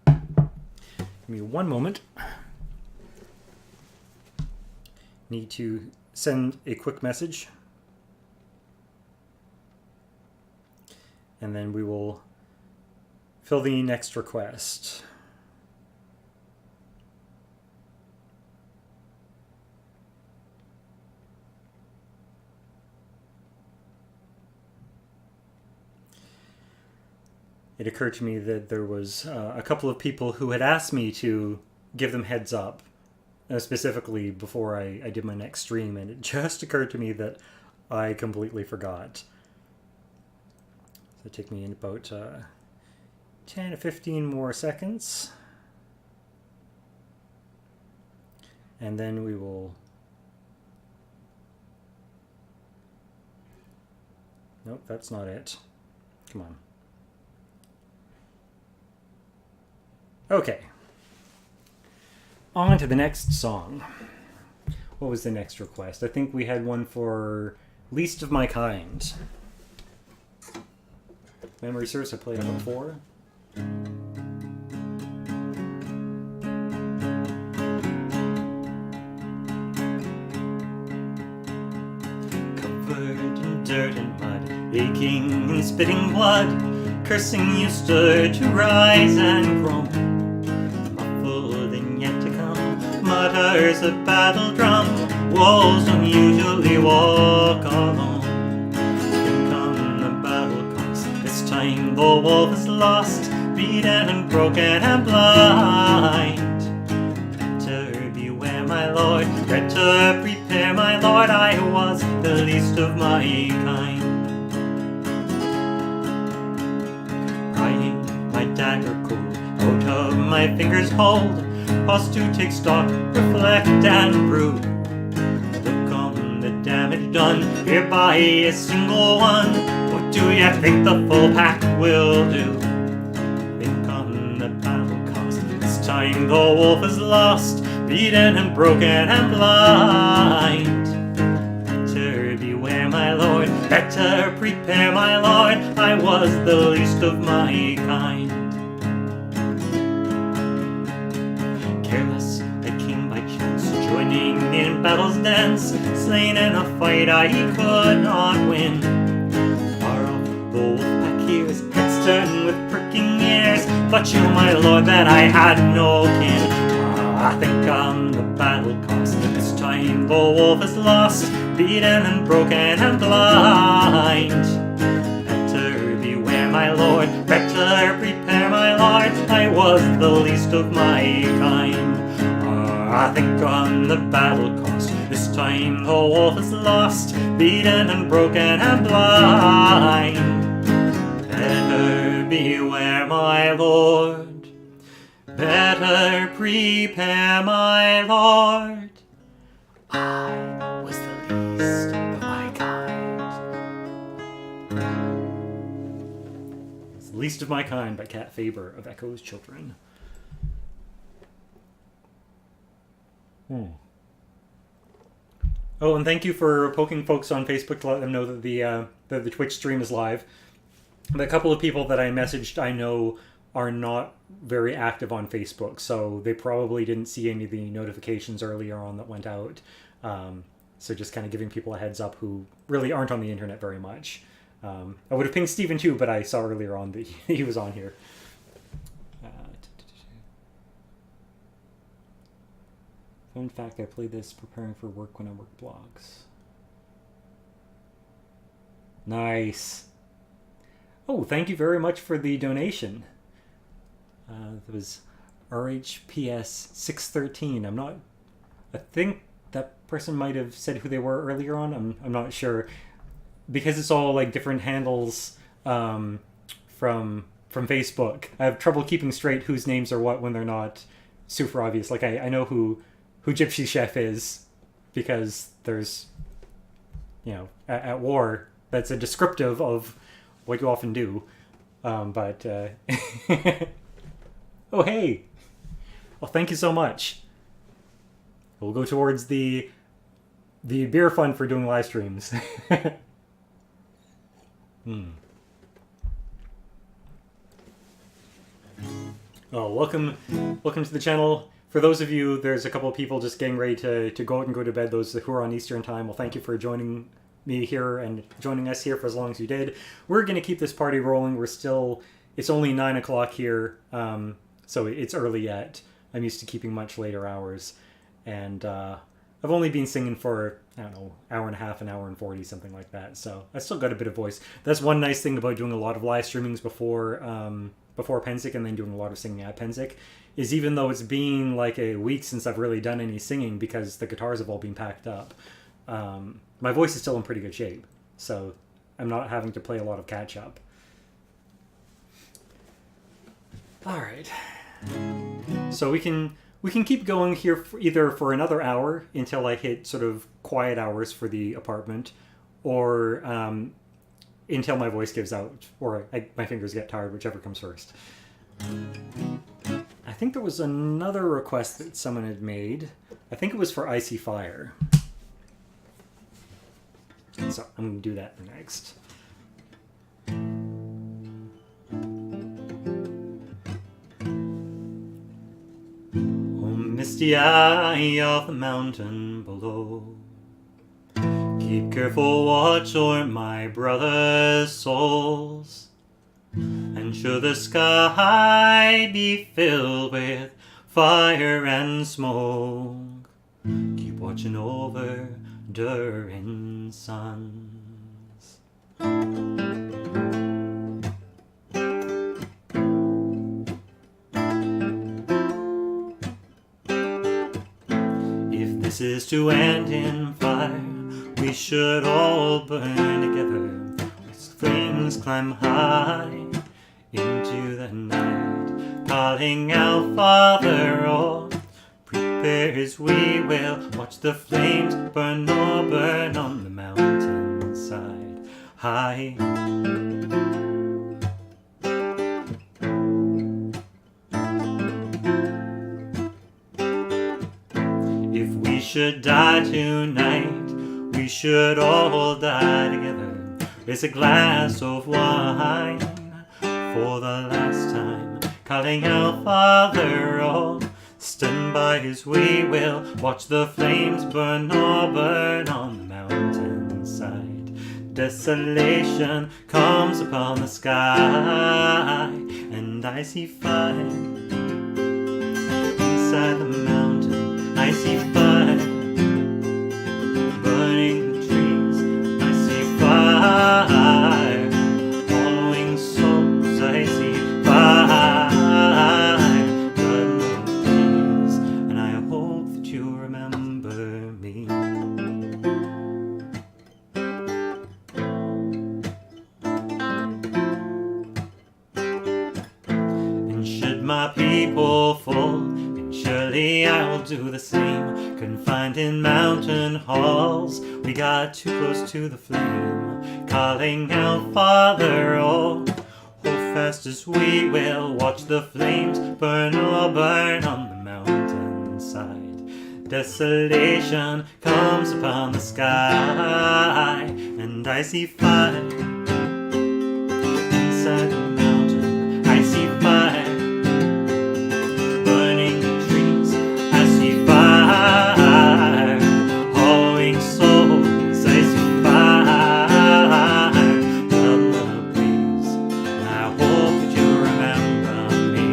Give me one moment. Need to send a quick message. And then we will fill the next request. It occurred to me that there was a couple of people who had asked me to give them heads up, specifically before I did my next stream, and it just occurred to me that I completely forgot. So it'll take me in about 10 to 15 more seconds. And then we will... Nope, that's not it. Come on. Okay. On to the next song. What was the next request? I think we had one for Least of My Kind. Memory serves, I played it before. Covered in dirt and mud, aching and spitting blood, cursing you stood to rise and groan. Muffled and yet to come, mutters a battle drum. Wolves don't usually walk alone. Then come the battle comes. This time the wolf is lost, beaten and broken and blind. Better beware, my lord. Better prepare, my lord. I was the least of my kind. My dagger cold, out of my fingers hold. Pause to take stock, reflect and brood. Look on the damage done here by a single one. What do you think the full pack will do? Think on the battle cost. This time the wolf is lost, beaten and broken and blind. Better beware, my lord. Better prepare, my lord. I was the least of my kind. Careless, I came by chance, joining in battle's dance, slain in a fight I could not win. Far off, the wolf pack hears, heads turn with pricking ears. Thought you, my lord, that I had no kin. I think on the battle cost. This time the wolf is lost, beaten and broken and blind. Better beware, my lord. Better prepare, my lord. I was the least of my kind. I think on the battle cost. This time the wolf is lost, beaten and broken and blind. Better beware, my lord. Better prepare, my lord. I was the least of my kind. It's the Least of My Kind by Cat Faber of Echo's Children. Oh, and thank you for poking folks on Facebook to let them know that the Twitch stream is live. The couple of people that I messaged I know are not very active on Facebook, so they probably didn't see any of the notifications earlier on that went out. So just kind of giving people a heads up who really aren't on the internet very much. I would have pinged Steven too, but I saw earlier on that he was on here. Fun fact, I play this preparing for work when I work blogs. Nice. Oh, thank you very much for the donation. That was RHPS 613. I think that person might have said who they were earlier on. I'm not sure. Because it's all like different handles from Facebook. I have trouble keeping straight whose names are what when they're not super obvious. Like I know who Gypsy Chef is because there's, at war, that's a descriptive of what you often do. But oh, hey. Well, thank you so much. We'll go towards the beer fund for doing live streams. Oh, welcome to the channel. For those of you, there's a couple of people just getting ready to go out and go to bed, those who are on Eastern time. Well, thank you for joining me here and joining us here for as long as you did. We're going to keep this party rolling. It's only 9 o'clock here, so it's early yet. I'm used to keeping much later hours. And I've only been singing for, I don't know, hour and a half, an hour and 40, something like that. So I still got a bit of voice. That's one nice thing about doing a lot of live streamings before Pensic and then doing a lot of singing at Pensic, is even though it's been like a week since I've really done any singing because the guitars have all been packed up, my voice is still in pretty good shape. So I'm not having to play a lot of catch up. All right. So we can keep going here either for another hour until I hit sort of quiet hours for the apartment, or until my voice gives out, or my fingers get tired, whichever comes first. I think there was another request that someone had made. I think it was for Icy Fire. So I'm going to do that next. Oh, misty eye of the mountain below, keep careful watch o'er my brother's souls. And should the sky be filled with fire and smoke, keep watching over Durin's sons. If this is to end in fire, we should all burn together as flames climb high into the night, calling out, Father, oh, prepare as we will watch the flames burn or burn on the mountainside high. If we should die tonight, we should all die together. Raise a glass of wine for the last time, calling out, Father, oh, stand by as we will watch the flames burn or burn on the mountainside. Desolation comes upon the sky, and I see fire inside the mountain. I see fire burning the trees. I see fire following souls. I see fire burning the trees, and I hope that you remember me. And should my people fall, and surely I'll do the same, Confined in mountain halls, we got too close to the flame, calling out, Father, oh, hold fast as we will watch the flames burn, oh, burn on the mountainside. Desolation comes upon the sky, and I see fire inside the mountain. I see fire burning the trees. I see fire hollowing souls. I see fire from the breeze. I hope that you remember me.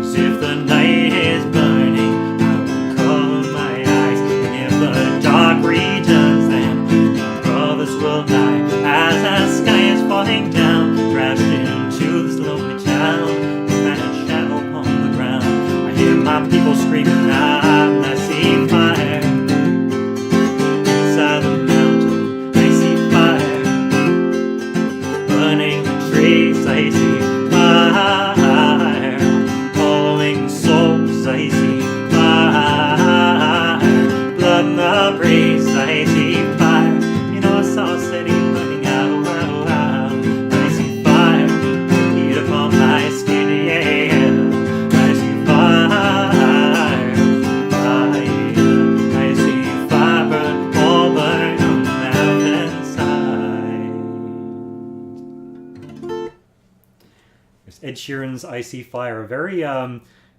'Cause if the night is burning, I will cover my eyes. And if the dark returns, then my brothers will die. As the sky is falling down, crashed into this lonely town, and a shadow upon the ground. I hear my people screaming out, and I see fire inside the mountain. I see fire burning the trees. I see fire following souls. I see fire, blood in the breeze. I see fire. You know, I saw a city burning out. I see fire heat upon my skin. Yeah, I see fire, fire. I see fire burn, all burn on the mountainside. There's Ed Sheeran's "I See Fire," a very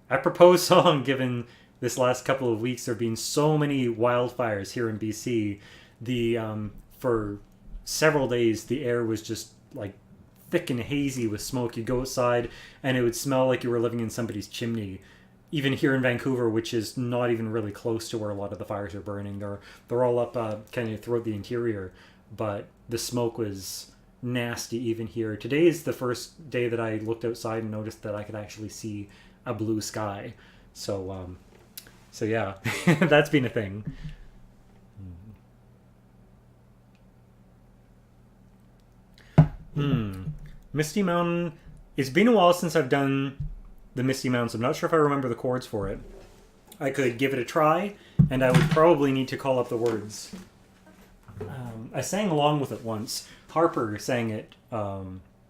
apropos song given this last couple of weeks there have been so many wildfires here in BC. For several days the air was just like thick and hazy with smoke. You'd go outside and it would smell like you were living in somebody's chimney. Even here in Vancouver, which is not even really close to where a lot of the fires are burning, they're all up kind of throughout the interior, but the smoke was nasty even here. Today is the first day that I looked outside and noticed that I could actually see a blue sky. So yeah, that's been a thing. Misty Mountain. It's been a while since I've done the Misty Mountains. I'm not sure if I remember the chords for it. I could give it a try, and I would probably need to call up the words. I sang along with it once. Harper sang it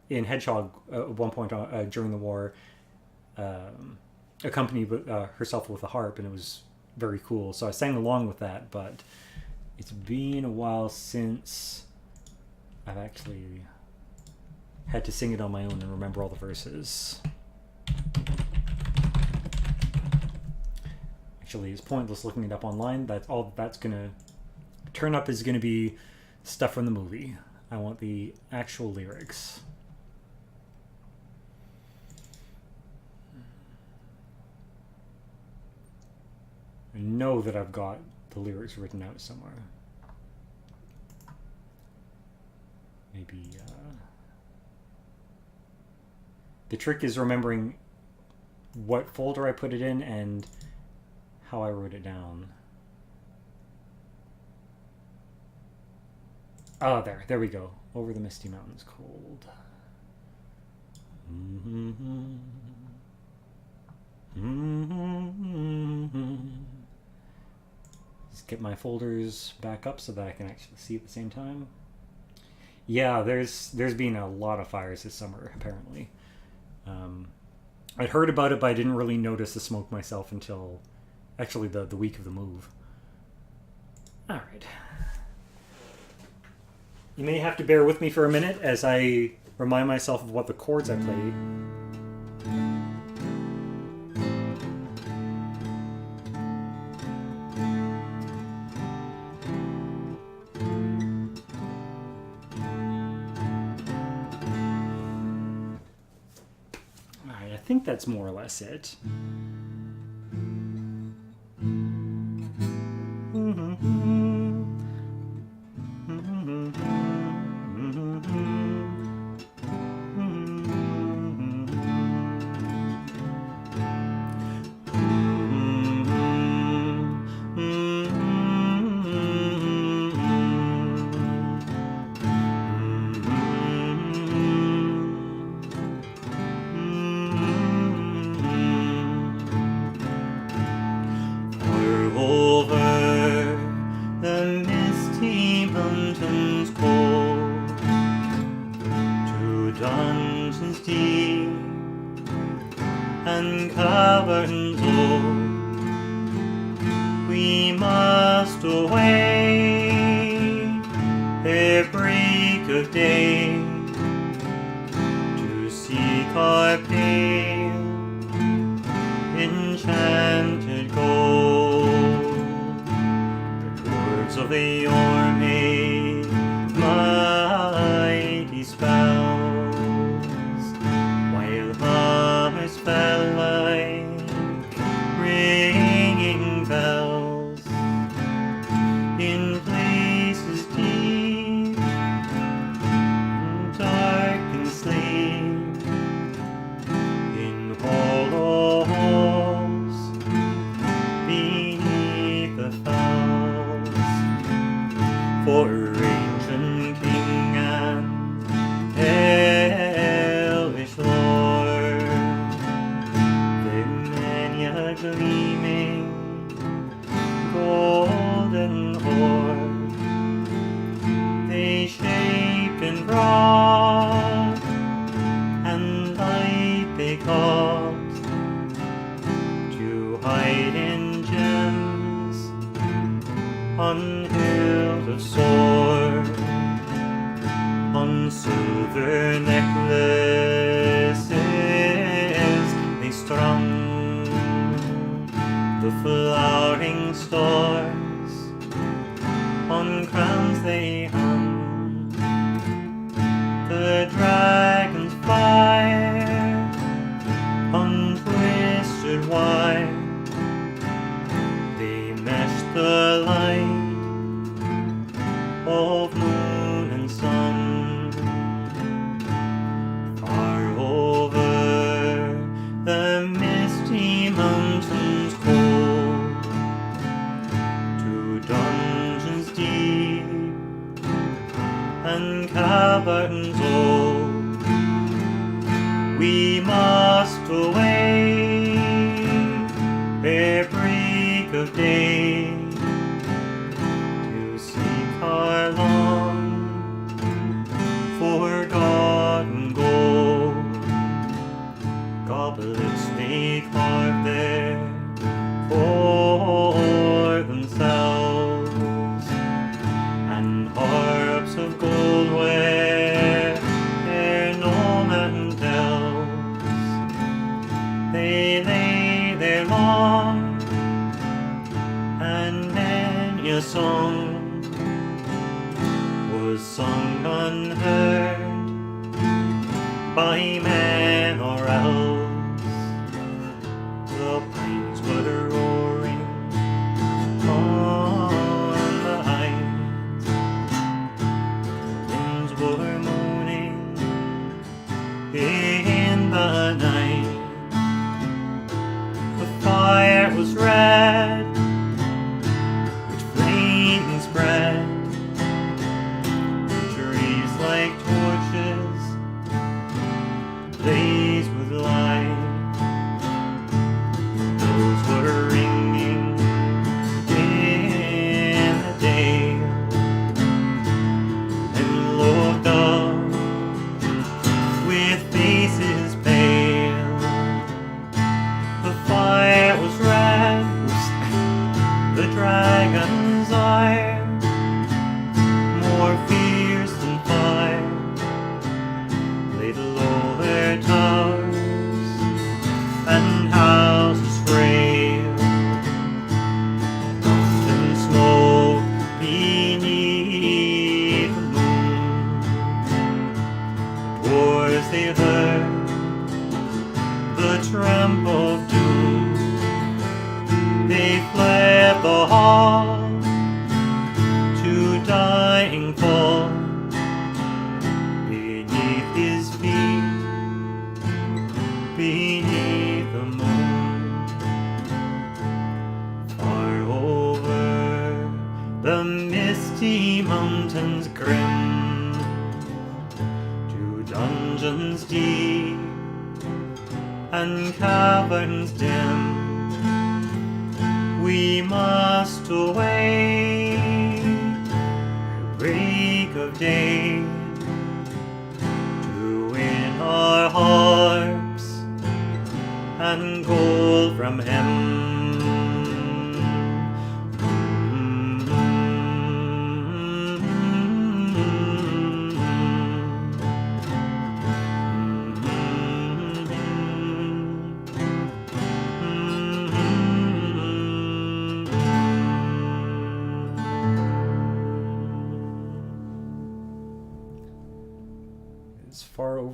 in Hedgehog at one point during the war, accompanied herself with a harp, and it was very cool. So I sang along with that, but it's been a while since I've actually had to sing it on my own and remember all the verses. Actually, it's pointless looking it up online. That's all that's gonna turn up is gonna be stuff from the movie. I want the actual lyrics. I know that I've got the lyrics written out somewhere. Maybe the trick is remembering what folder I put it in and how I wrote it down. Oh, there we go. Over the misty mountains cold. Let's get my folders back up so that I can actually see at the same time. Yeah, there's been a lot of fires this summer, apparently. I'd heard about it, but I didn't really notice the smoke myself until actually the week of the move. Alright. You may have to bear with me for a minute as I remind myself of what the chords I play. Alright, I think that's more or less it. and caverns old. We must away ere break of day to seek our pale enchanted goal. The chords of the yore made mighty spells, while hammers fell like ringing bells in places deep and dark and sleep, in hollow halls beneath the fells. For ancient king and elvish lord, the many a gleaming golden hoard, they shaped and brought, and light they caught, to hide in gems on hills of sword, on silver necklaces they strung the flowering stars, on crowns they hung the dragon's fire, on twisted wire they meshed the light of moon and sun. Far over the misty mountains cold, to dungeons deep and caverns old, we must away ere break of day to seek our long forgotten gold. Goblets they carve there for themselves, and harps of gold where no man delves. They lay there long, and many a song was sung unheard by man or else. The pines were roaring on the heights, the winds were moaning in the night. The fire was red, which flames spread, the trees like torches blaze with light. Bells were ringing in the dale, and looked up with faces pale. The fire was red, the dragon's ire, more fierce than fire, laid low their towers and houses frail, mountain smoke beneath the moon. Wars they heard the tramp of doom, they fled the hall to dying fall beneath his feet, beneath the moon. Far over the misty mountains grim, to dungeons deep and caverns dim, we must away break of day to win our harps and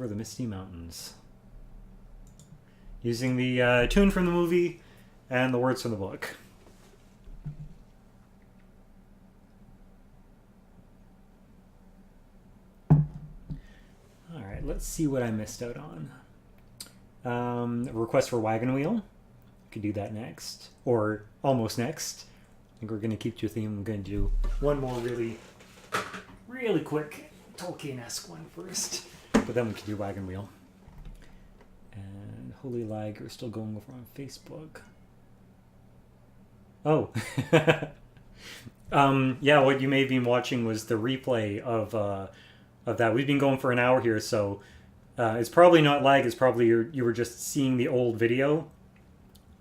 over the Misty Mountains. Using the tune from the movie and the words from the book. Alright, let's see what I missed out on. Request for Wagon Wheel. Could do that next. Or almost next. I think we're going to keep to a theme. I'm going to do one more really quick Tolkien-esque one first. But then we can do Wagon Wheel. And Holy Lag are still going over on Facebook. Oh. Yeah, what you may have been watching was the replay of that. We've been going for an hour here, so it's probably not lag. It's probably you were just seeing the old video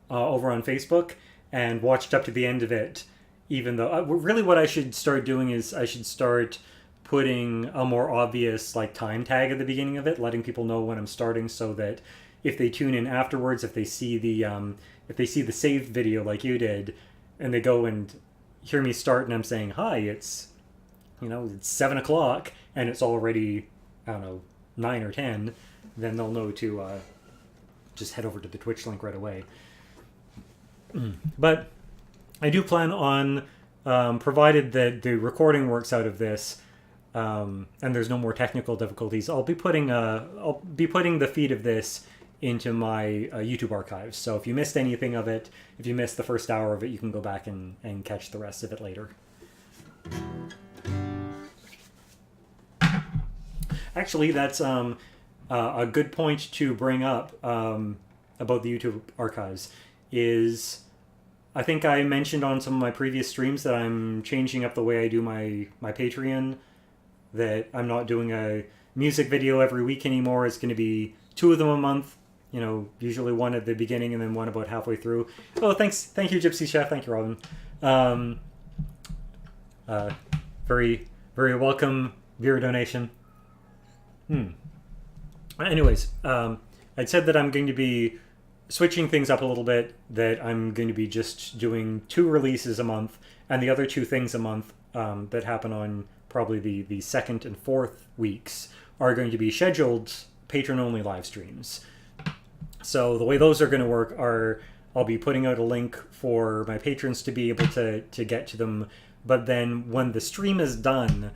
over on Facebook and watched up to the end of it, even though... really what I should start doing is I should start putting a more obvious like time tag at the beginning of it, letting people know when I'm starting, so that if they tune in afterwards, if they see the saved video like you did, and they go and hear me start and I'm saying, hi, it's 7 o'clock and it's already, I don't know, 9 or 10, then they'll know to just head over to the Twitch link right away. But I do plan on, provided that the recording works out of this, and there's no more technical difficulties, I'll be putting the feed of this into my YouTube archives. So if you missed anything of it, if you missed the first hour of it, you can go back and catch the rest of it later. Actually, that's a good point to bring up about the YouTube archives. Is I think I mentioned on some of my previous streams that I'm changing up the way I do my Patreon, that I'm not doing a music video every week anymore. It's going to be 2 of them a month, usually one at the beginning and then one about halfway through. Oh, thank you, Gypsy Chef. Thank you, Robin. Very, very welcome viewer donation. Anyways, I'd said that I'm going to be switching things up a little bit, that I'm going to be just doing 2 releases a month, and the other 2 things a month that happen on probably the second and fourth weeks are going to be scheduled patron-only live streams. So the way those are going to work are I'll be putting out a link for my patrons to be able to get to them, but then when the stream is done,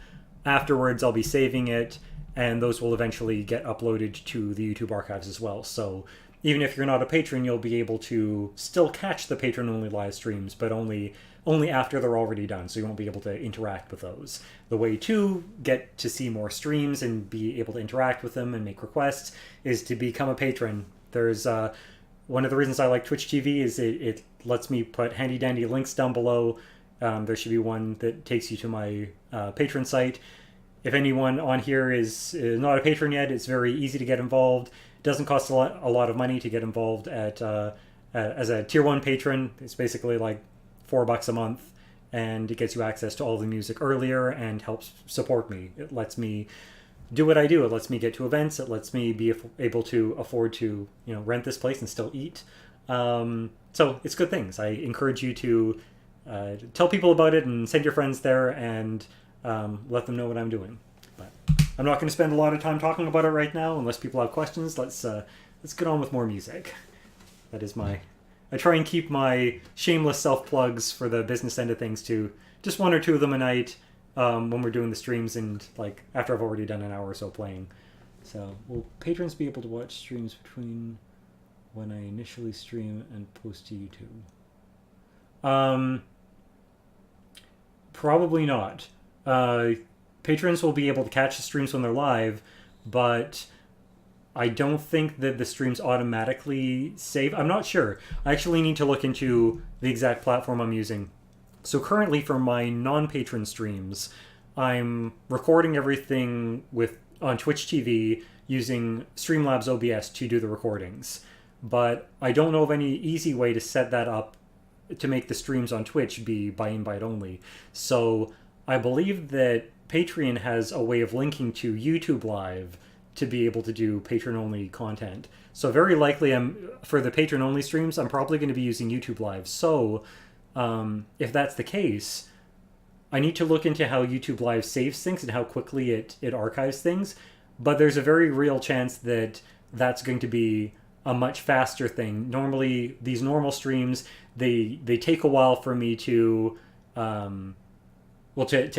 afterwards I'll be saving it, and those will eventually get uploaded to the YouTube archives as well. So even if you're not a patron, you'll be able to still catch the patron-only live streams, but only after they're already done, so you won't be able to interact with those. The way to get to see more streams and be able to interact with them and make requests is to become a patron. There's one of the reasons I like Twitch TV is it lets me put handy-dandy links down below. There should be one that takes you to my patron site. If anyone on here is not a patron yet, it's very easy to get involved. It doesn't cost a lot of money to get involved as a tier 1 patron. It's basically like $4 a month, and it gets you access to all the music earlier and helps support me. It lets me do what I do. It lets me get to events. It lets me be able to afford to rent this place and still eat. So it's good things. I encourage you to tell people about it and send your friends there and let them know what I'm doing. But I'm not going to spend a lot of time talking about it right now unless people have questions. Let's get on with more music. That is I try and keep my shameless self-plugs for the business end of things to just 1 or 2 of them a night when we're doing the streams, and like after I've already done an hour or so playing. So will patrons be able to watch streams between when I initially stream and post to YouTube? Probably not. Patrons will be able to catch the streams when they're live, but I don't think that the streams automatically save. I'm not sure. I actually need to look into the exact platform I'm using. So currently for my non-patron streams, I'm recording everything on Twitch TV using Streamlabs OBS to do the recordings. But I don't know of any easy way to set that up to make the streams on Twitch be by invite only. So I believe that Patreon has a way of linking to YouTube Live to be able to do patron-only content. So very likely for the patron-only streams, I'm probably going to be using YouTube Live. So if that's the case, I need to look into how YouTube Live saves things and how quickly it archives things. but there's a very real chance that that's going to be a much faster thing. Normally, these normal streams, they take a while for me to to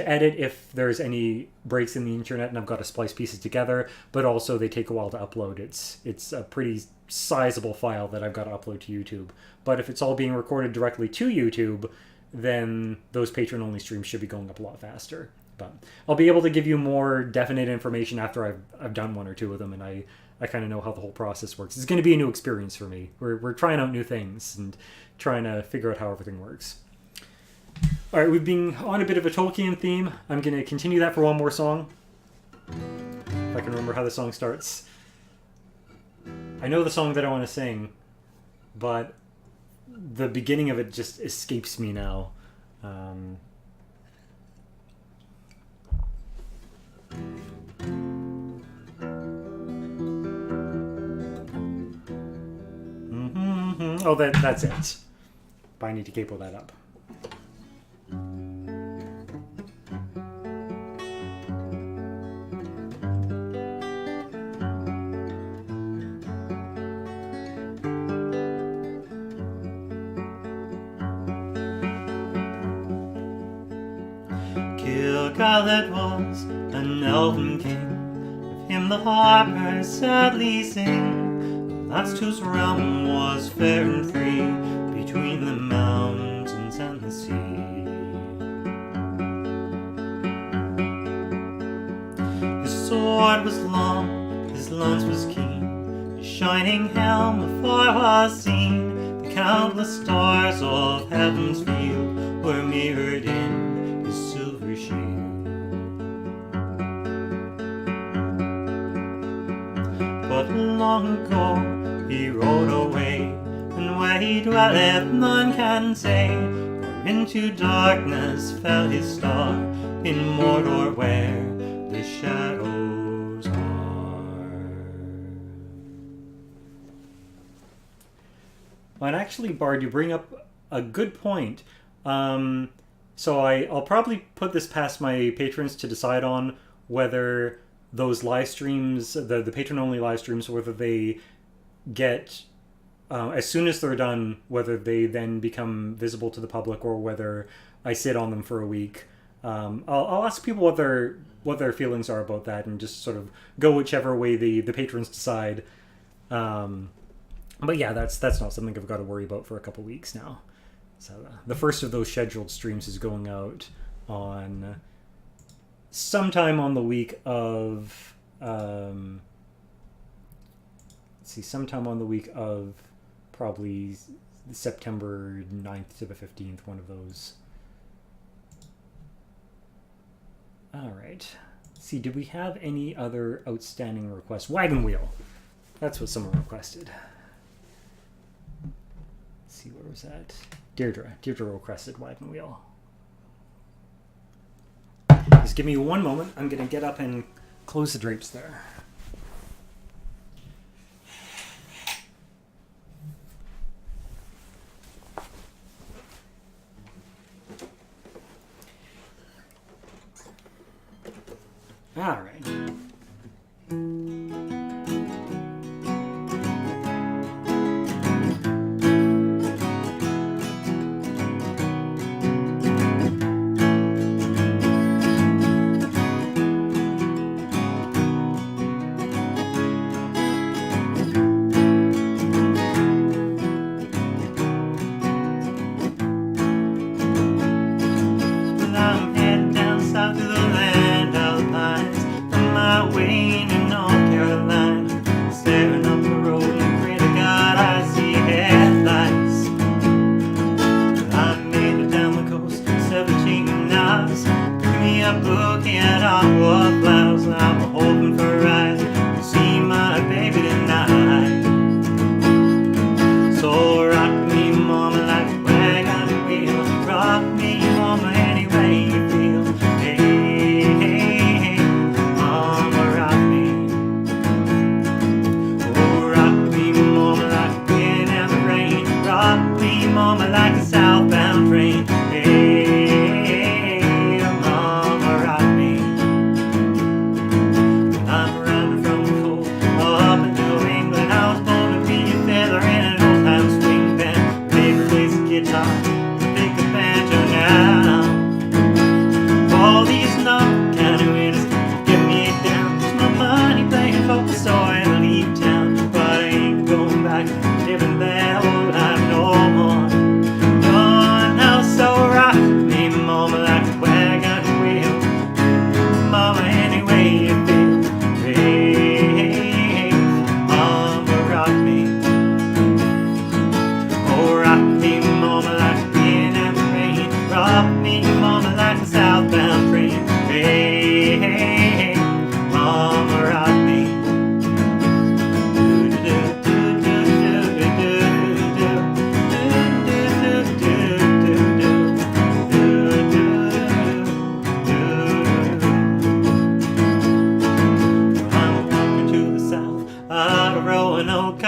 edit if there's any breaks in the internet and I've got to splice pieces together, but also they take a while to upload. It's a pretty sizable file that I've got to upload to YouTube. But if it's all being recorded directly to YouTube, then those patron-only streams should be going up a lot faster. But I'll be able to give you more definite information after I've done one or two of them, and I kind of know how the whole process works. It's going to be a new experience for me. We're trying out new things and trying to figure out how everything works. All right, we've been on a bit of a Tolkien theme. I'm going to continue that for one more song. If I can remember how the song starts. I know the song that I want to sing, but the beginning of it just escapes me now. Oh, that's it. But I need to capo that up. Gilgalad was an elven king, of him the harpers sadly sing, the last whose realm was fair and free, between the mountains and the sea. His sword was long, his lance was keen, his shining helm afar was seen, the countless stars of heaven's field were mirrored in his silver shield. But long ago he rode away, and where he dwelleth none can say, for into darkness fell his star, in Mordor where the shadows are. Well, and actually, Bard, you bring up a good point. So I'll probably put this past my patrons to decide on whether those live streams, the patron-only live streams, whether they get, as soon as they're done, whether they then become visible to the public or whether I sit on them for a week. I'll ask people what their feelings are about that and just sort of go whichever way the patrons decide. But yeah, that's not something I've got to worry about for a couple weeks now. So the first of those scheduled streams is going out on sometime on the week of sometime on the week of probably September 9th to the 15th, one of those. All right. Let's see, do we have any other outstanding requests? Wagon wheel. That's what someone requested. Let's see, where was that? Deirdre requested wagon wheel. Just give me one moment. I'm going to get up and close the drapes there. All right. I'm around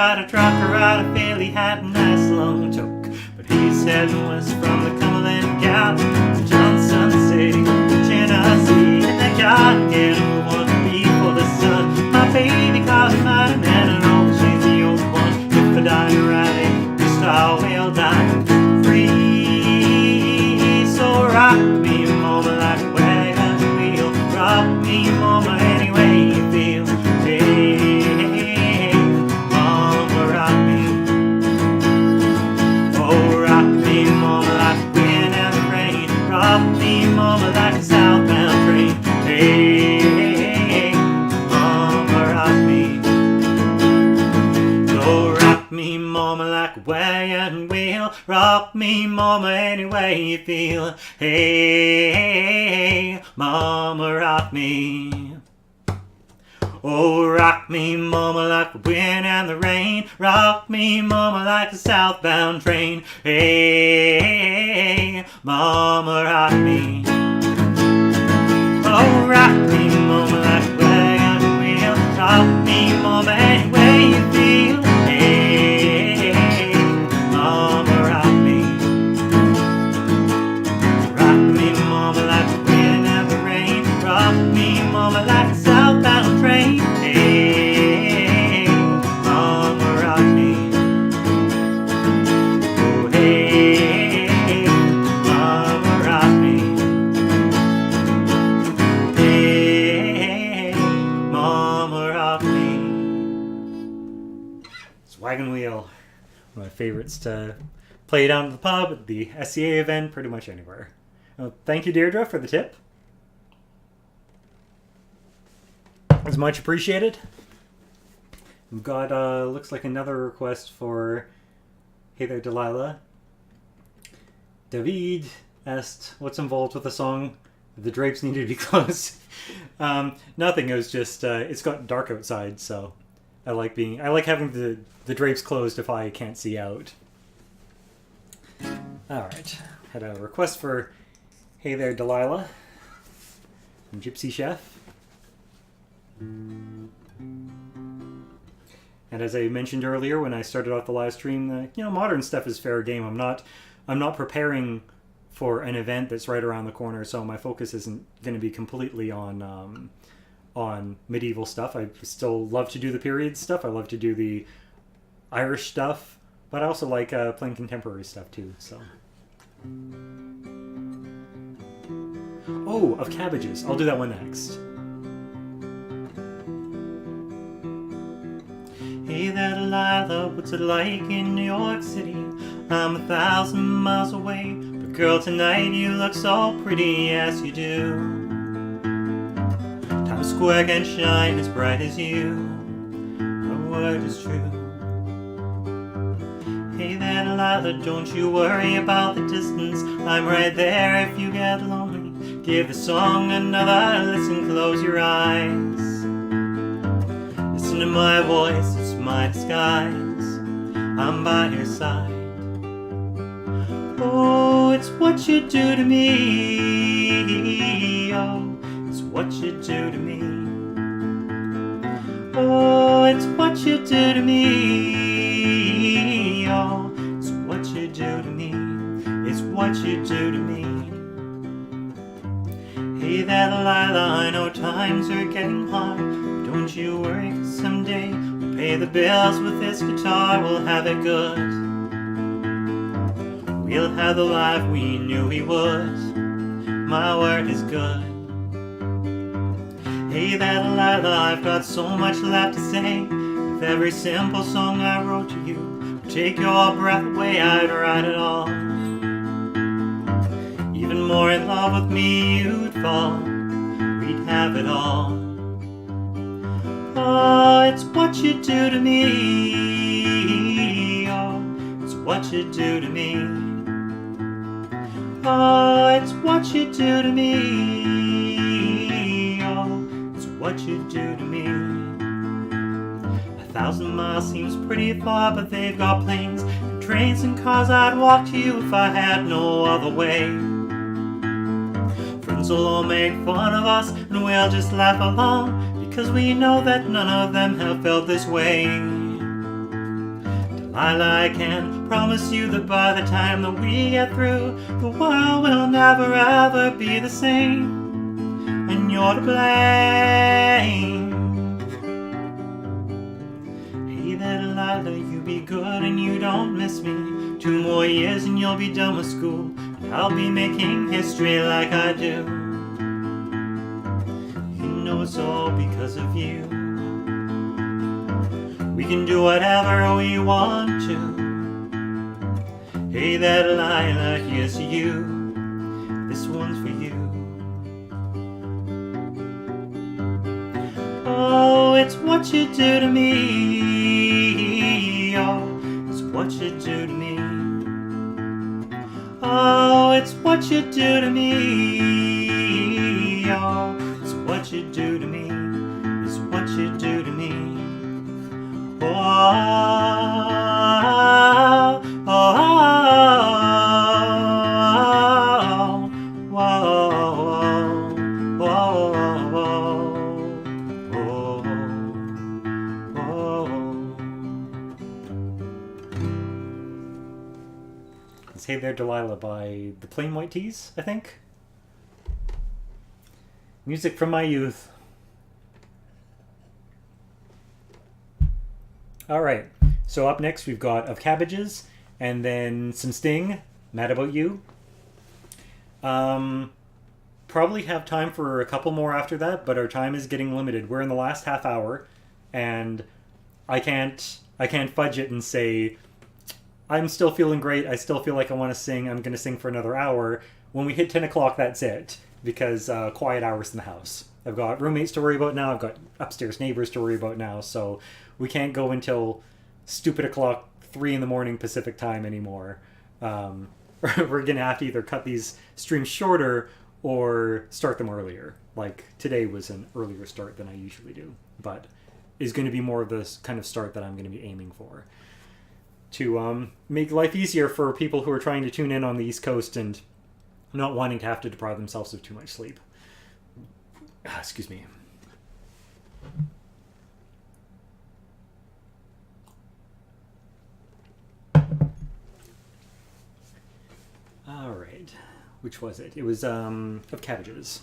got a trucker out of Philly, had a nice long toke. But he's heading west from the Cumberland Gap to Johnson City, Tennessee. And they gotta get him one before the sun. My baby calls him out, and I know she's the only one. If I die right, this I will die free. So rock me, mama, like a wagon wheel. Rock me, mama, any way you feel. Hey, mama, rock me. Oh, rock me, mama, like the wind and the rain. Rock me, mama, like a southbound train. Hey, mama, rock me. Oh, rock me, mama, like a wagon wheel. Rock me, mama, any way you feel. Hey, mama, rock me. Oh, rock me, mama, like the wind and the rain. Rock me, mama, like a southbound train. Hey, mama, rock me. Oh, rock me, mama, like a wagon wheel. Rock me, mama, any way you feel. Hey, mama, rock me. Rock me, mama, like the wind and the rain. Rock me, mama, like a southbound train. Hey, mama, rock me. Oh, hey, mama, rock me. Hey, mama, rock me. It's Wagon Wheel. One of my favorites to play down at the pub, at the SCA event, pretty much anywhere. Thank you, Deirdre, for the tip. It's much appreciated. We've got, looks like another request for Hey There Delilah. David asked what's involved with the song The Drapes Need to Be Closed. Nothing, it was just, it's got dark outside, so I like having the drapes closed if I can't see out. Alright, had a request for Hey There Delilah from Gypsy Chef. And as I mentioned earlier when I started off the live stream, modern stuff is fair game. I'm not preparing for an event that's right around the corner, so my focus isn't going to be completely on medieval stuff. I still love to do the period stuff. I love to do the Irish stuff, but I also like playing contemporary stuff too. So, oh, of cabbages. I'll do that one next. Hey there, Delilah, what's it like in New York City? I'm 1,000 miles away, but girl, tonight you look so pretty, yes you do. Times Square can shine as bright as you, my word is true. Hey there, Delilah, don't you worry about the distance, I'm right there if you get lonely. Give the song another listen, close your eyes. Listen to my voice, it's my disguise, I'm by your side. Oh, it's what you do to me. Oh, it's what you do to me. Oh, it's what you do to me. Oh, it's what you do to me. It's what you do to me. Hey there, Delilah, I know times are getting hard. Don't you worry, 'cause someday we'll pay the bills with this guitar. We'll have it good. We'll have the life we knew we would. My word is good. Hey there, Delilah, I've got so much left to say. If every simple song I wrote to you would take your breath away, I'd write it all. Even more in love with me you'd fall. We'd have it all. Oh, it's what you do to me. Oh, it's what you do to me. Oh, it's what you do to me. Oh, it's what you do to me. 1,000 miles seems pretty far, but they've got planes and trains and cars. I'd walk to you if I had no other way. Friends will all make fun of us and we'll just laugh along, because we know that none of them have felt this way. Delilah, I can promise you that by the time that we get through, the world will never ever be the same, and you're to blame. Hey there, Delilah, you be good and you don't miss me. 2 more years and you'll be done with school, and I'll be making history like I do. You know it's all because of you. We can do whatever we want to. Hey there, Delilah, here's to you. This one's for you. Oh, it's what you do to me. Oh, it's what you do to me. Oh, it's what you do to me. Oh, it's what you do to me. It's what you do to me. Oh, oh, oh, Hey There, Delilah by the Plain White Tees, I think. Music from my youth. Alright, so up next we've got Of Cabbages, and then some Sting, Mad About You. Probably have time for a couple more after that, but our time is getting limited. We're in the last half hour, and I can't fudge it and say, I'm still feeling great, I still feel like I want to sing, I'm going to sing for another hour. When we hit 10 o'clock, that's it, because quiet hours in the house. I've got roommates to worry about now, I've got upstairs neighbors to worry about now, so we can't go until stupid o'clock, 3 in the morning Pacific time anymore. We're going to have to either cut these streams shorter or start them earlier. Like, today was an earlier start than I usually do, but is going to be more of the kind of start that I'm going to be aiming for, to make life easier for people who are trying to tune in on the East Coast and not wanting to have to deprive themselves of too much sleep. Excuse me. All right. Which was it? It was Of Cabbages.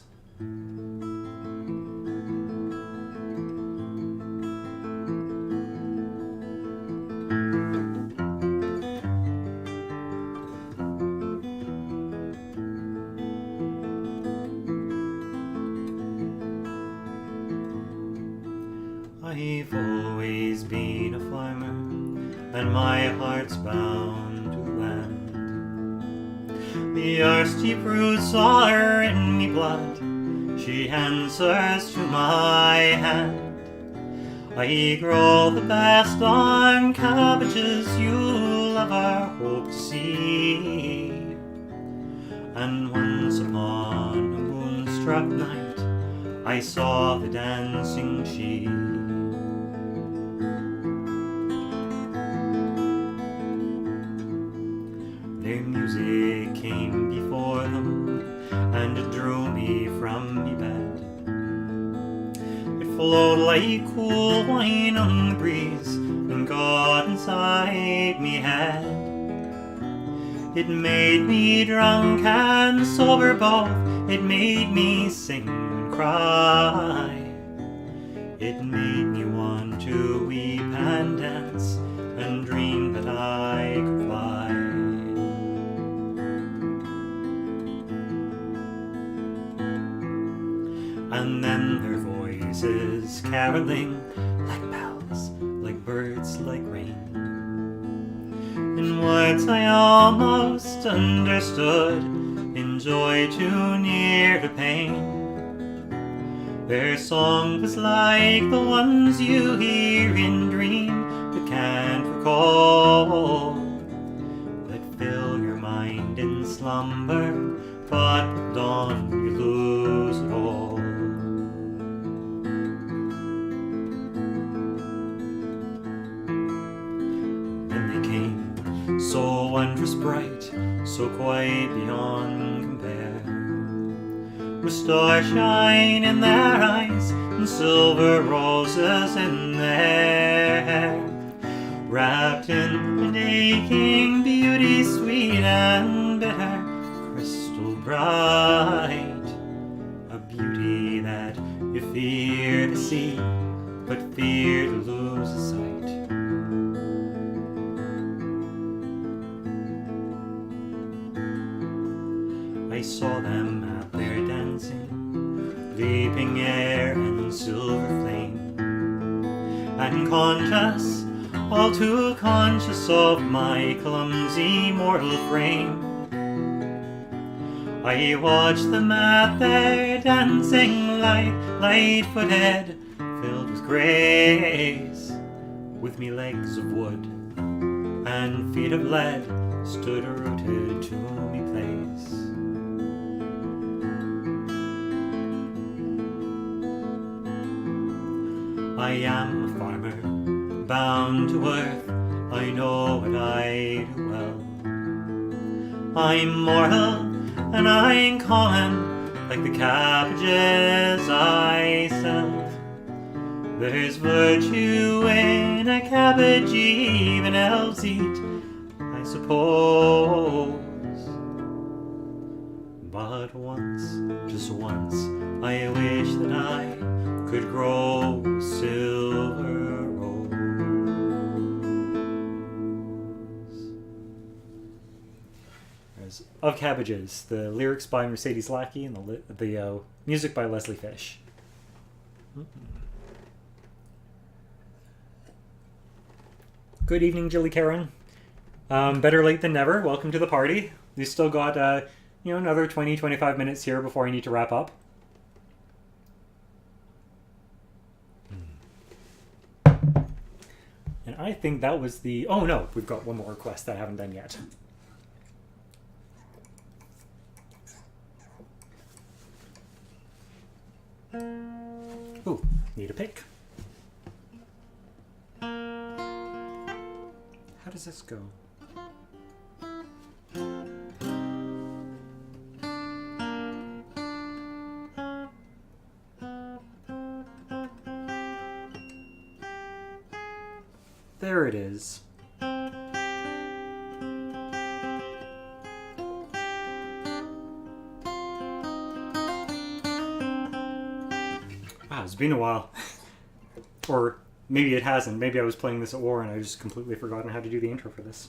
I've always been a farmer, and my heart's bound to land. The earth's deep roots are in me blood, she answers to my hand. I grow the best on cabbages you'll ever hope to see. And once upon a moonstruck night, I saw the dancing sheep. Their music came before them, and it drew me from me bed. It flowed like cool wine on the breeze, and got inside me head. It made me drunk and sober both, it made me sing and cry. It made me want to weep and dance, and dream that I could fly. And then their voices caroling, like bells, like birds, like rain, in words I almost understood, in joy too near to pain. Their song was like the ones you hear in dream but can't recall, that fill your mind in slumber, but with dawn you lose it all. So wondrous bright, so quite beyond compare, with starshine in their eyes and silver roses in their hair. wrapped in an aching beauty sweet and bitter, crystal bright, a beauty that you fear to see, but fear to lose the sight. I saw them at their dancing, leaping air and silver flame, and conscious, all too conscious of my clumsy mortal frame, I watched them at their dancing, light-footed, filled with grace, with me legs of wood and feet of lead stood rooted to me place. I am a farmer, bound to earth, I know what I do well. I'm mortal, and I'm common, like the cabbages I sell. There's virtue in a cabbage even elves eat, I suppose. But once, just once, I wish that I could grow a silver rose. There's Of Cabbages, the lyrics by Mercedes Lackey and the music by Leslie Fish. Good evening, Jilly Karen. Better late than never. Welcome to the party. We've still got another 20-25 minutes here before I need to wrap up. And I think that was the... Oh no, we've got one more request that I haven't done yet. Ooh, need a pick. How does this go? There it is. Wow, it's been a while. Or maybe it hasn't. Maybe I was playing this at war and I just completely forgotten how to do the intro for this.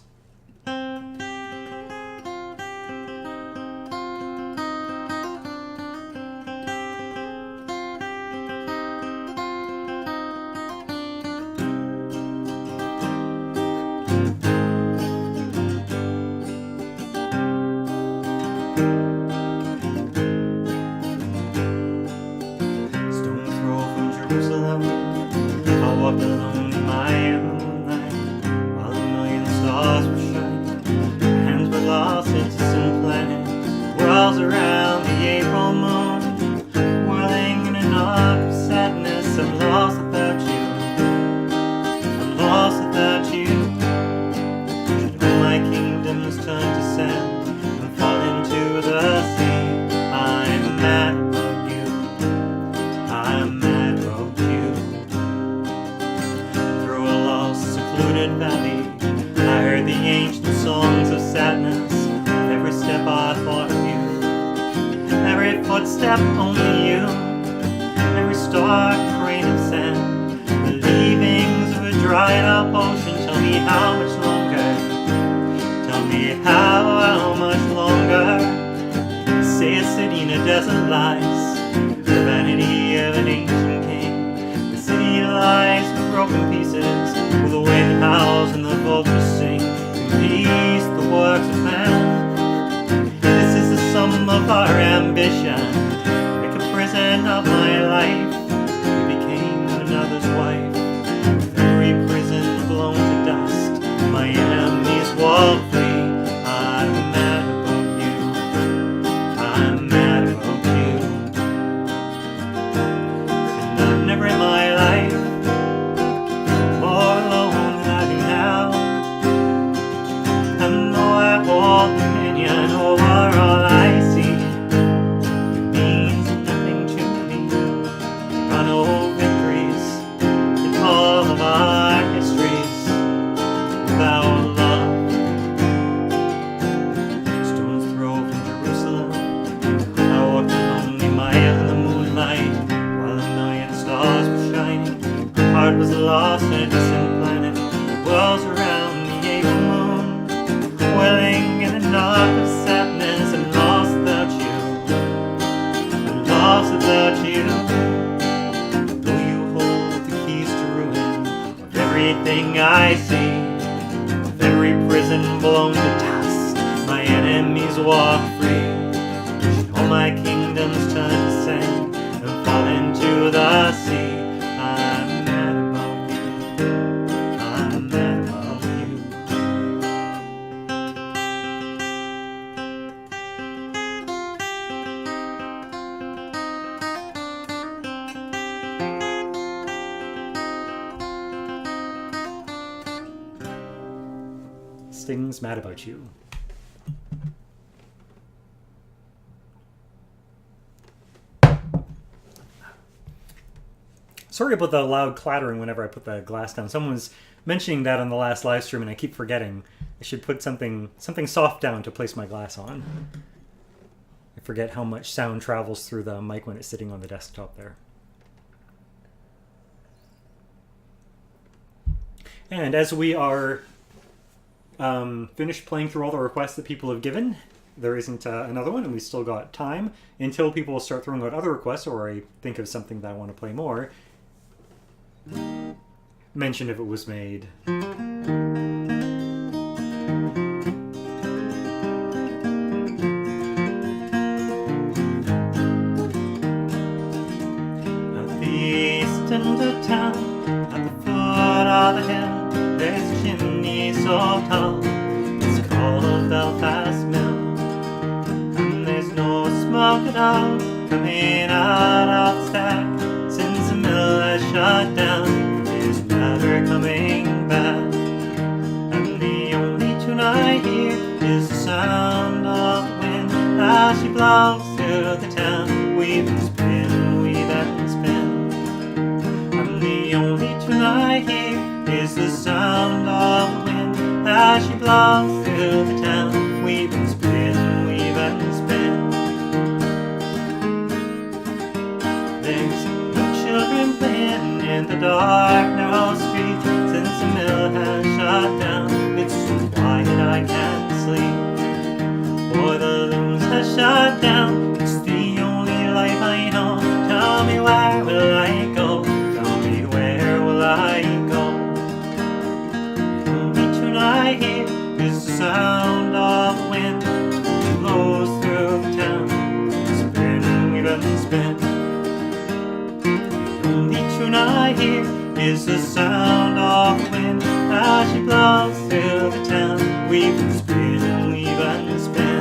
lost in a distant planet that was around the April moon, dwelling in a knot of sadness and lost without you, and lost without you. Though you hold the keys to ruin of everything I see, of every prison blown to dust, my enemies walk free. Should all my kingdoms turn to sand and fall into the sea, I'm mad about you, I'm mad about you. Sting's mad about you. Sorry about the loud clattering whenever I put the glass down. Someone was mentioning that on the last live stream, and I keep forgetting. I should put something soft down to place my glass on. I forget how much sound travels through the mic when it's sitting on the desktop there. And as we are finished playing through all the requests that people have given, there isn't another one, and we still got time until people start throwing out other requests, or I think of something that I want to play more. Mention if it was made. At the east end of town, at the foot of the hill, there's a chimney so tall, it's called Belfast Mill. And there's no smoke at all coming out of the stack, since the mill has shut down, there's never coming back. And the only tune I hear is the sound of the wind as she blows through the town. We've been spin, we've been spin. And the only tune I hear is the sound of the wind as she blows through the town. We've been spin, we've been spin. There's no children playing in the dark, narrow street, since the mill has shut down. It's so quiet I can't sleep, for the looms has shut down. It's the only life I know. Tell me, where will I go? Tell me, where will I go? The only tune I hear is the sound of the wind that blows through the town. Spin, we've been spin. The only tune I hear is the sound of the wind as she blows through the town. We've been spin, we've been spin.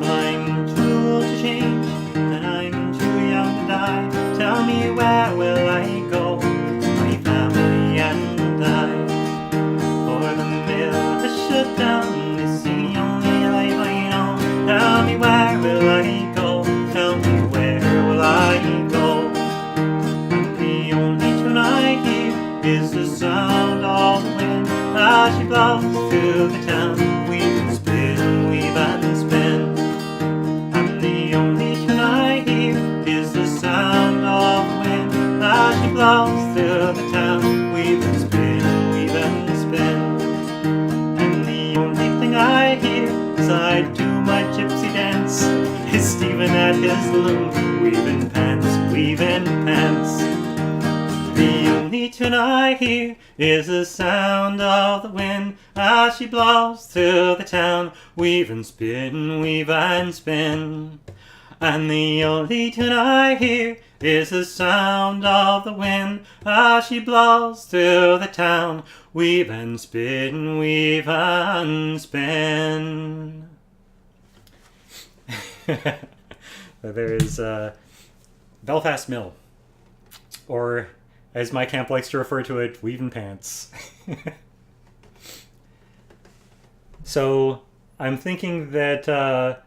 I'm too old to change, and I'm too young to die. Tell me, where will I go? My family and I. For the mill has shut down, it's the only life I know. Tell me, where will I go? Tell me, where will I go? And the only tune I hear is the sound of the wind as she blows through the town. We've been spin, we've been spin. And the only tune I hear is the sound of the wind as she blows through the town. We've been spin, we've been spin. And the only thing I hear as I do my gypsy dance is Stephen at his loom, weaving pants, weaving pants. The only tune I hear is the sound of the wind as she blows through the town. Weave and spin, weave and spin. And the only tune I hear is the sound of the wind as she blows through the town. Weave and spin, weave and spin. There is Belfast Mill, or as my camp likes to refer to it, weaving pants. So I'm thinking that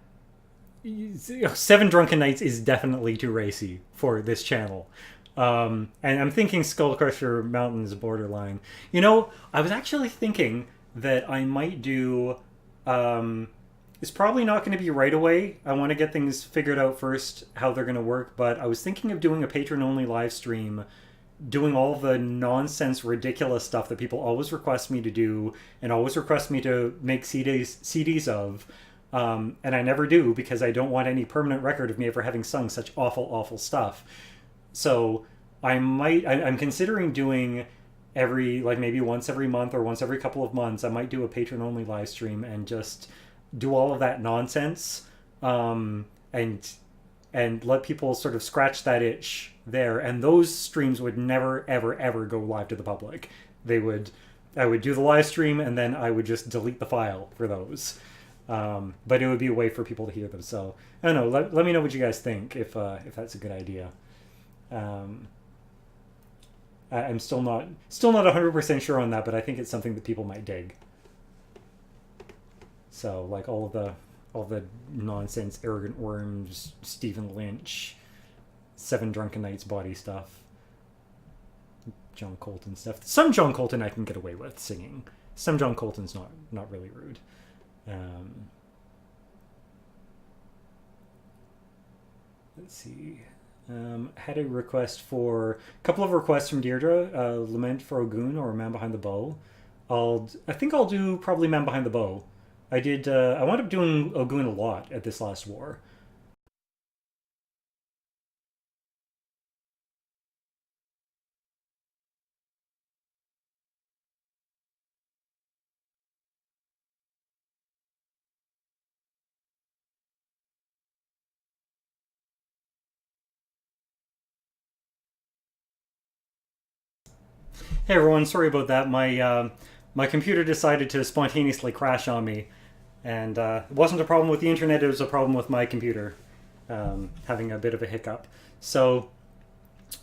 Seven Drunken Nights is definitely too racy for this channel. And I'm thinking Skull Crusher Mountain's borderline. You know, I was actually thinking that I might do... it's probably not going to be right away. I want to get things figured out first, how they're going to work. But I was thinking of doing a patron-only live stream, doing all the nonsense, ridiculous stuff that people always request me to do and always request me to make CDs of. And I never do because I don't want any permanent record of me ever having sung such awful, awful stuff. So I'm considering doing maybe once every month or once every couple of months, I might do a patron-only live stream and just do all of that nonsense, and let people sort of scratch that itch there. And those streams would never, ever, ever go live to the public. I would do the live stream and then I would just delete the file for those. But it would be a way for people to hear them. So I don't know. Let me know what you guys think if that's a good idea. I'm still not 100% sure on that, but I think it's something that people might dig. So like all the nonsense, Arrogant Worms, Stephen Lynch, Seven Drunken Nights body stuff, John Colton stuff. Some John Colton I can get away with singing. Some John Colton's not really rude. Let's see. Had a request for a couple of requests from Deirdre. Lament for Ogun or Man Behind the Bow. I think I'll do probably Man Behind the Bow. I wound up doing Ogun a lot at this last war. Hey everyone, sorry about that. My computer decided to spontaneously crash on me, and it wasn't a problem with the internet, it was a problem with my computer having a bit of a hiccup. So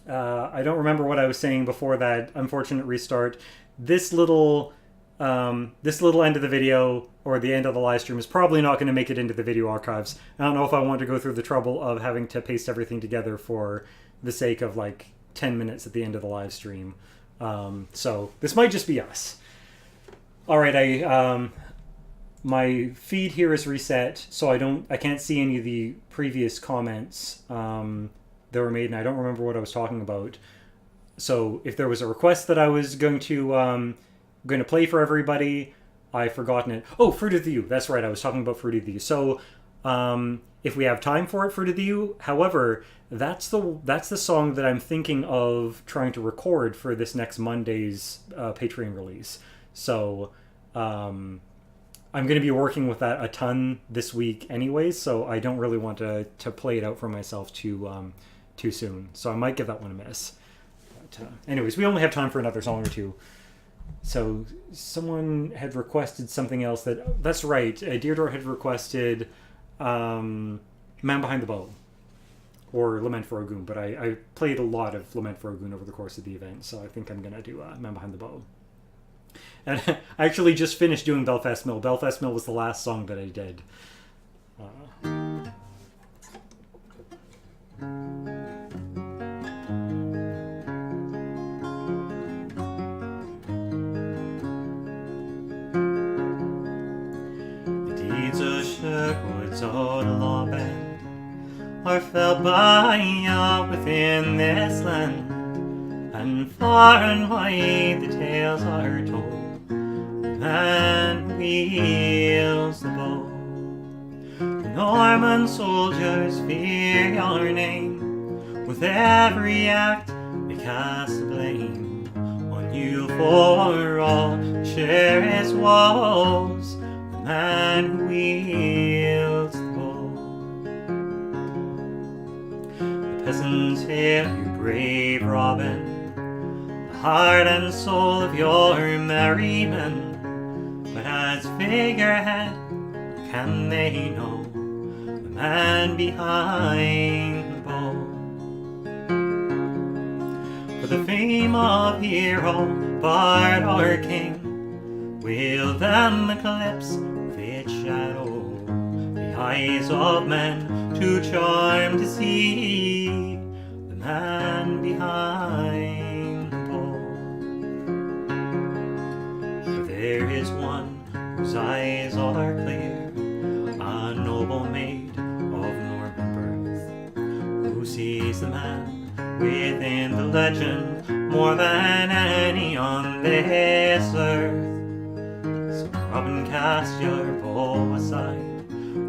I don't remember what I was saying before that unfortunate restart. This little end of the video, or the end of the live stream, is probably not going to make it into the video archives. I don't know if I want to go through the trouble of having to paste everything together for the sake of like 10 minutes at the end of the live stream. So this might just be us. All right, my feed here is reset, so I can't see any of the previous comments that were made, and I don't remember what I was talking about. So if there was a request that I was going to play for everybody, I've forgotten it. Oh, Fruit of the U. That's right. I was talking about Fruit of the U. So if we have time for it, Fruit of the U. However, that's the song that I'm thinking of trying to record for this next Monday's Patreon release. So I'm going to be working with that a ton this week anyways, so I don't really want to play it out for myself too soon. So I might give that one a miss. But, anyways, we only have time for another song or two. So someone had requested something else that's right. Deirdre had requested Man Behind the Bow or Lament for Ogun, but I played a lot of Lament for Ogun over the course of the event, so I think I'm going to do Man Behind the Bow. And I actually just finished doing Belfast Mill. Belfast Mill was the last song that I did. The deeds of Sherwood's old law band are felt by all within this land, and far and wide the tales are told. Man wields the bow. The Norman soldiers fear your name. With every act they cast the blame on you for all share his woes. The man who wields the bow. The peasants hail you, brave Robin, the heart and soul of your merry men. But as figurehead, can they know the man behind the bow? For the fame of hero, bard or king, will them eclipse with its shadow. The eyes of men too charmed to see the man behind the bow. For there is one whose eyes are clear, a noble maid of Norman birth, who sees the man within the legend more than any on this earth. So Robin, cast your bow aside,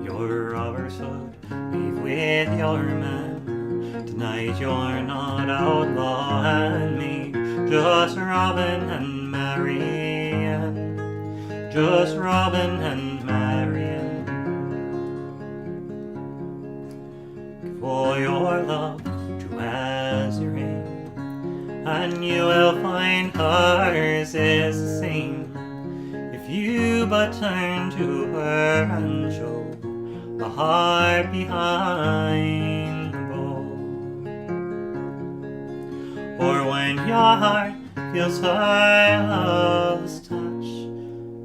your robber's hood, leave with your men. Tonight you're not outlaw and me, just Robin and Marian, just Robin and Marian. Give all your love to as your aim, and you will find hers is the same. If you but turn to her and show the heart behind the bow. For when your heart feels her love's touch,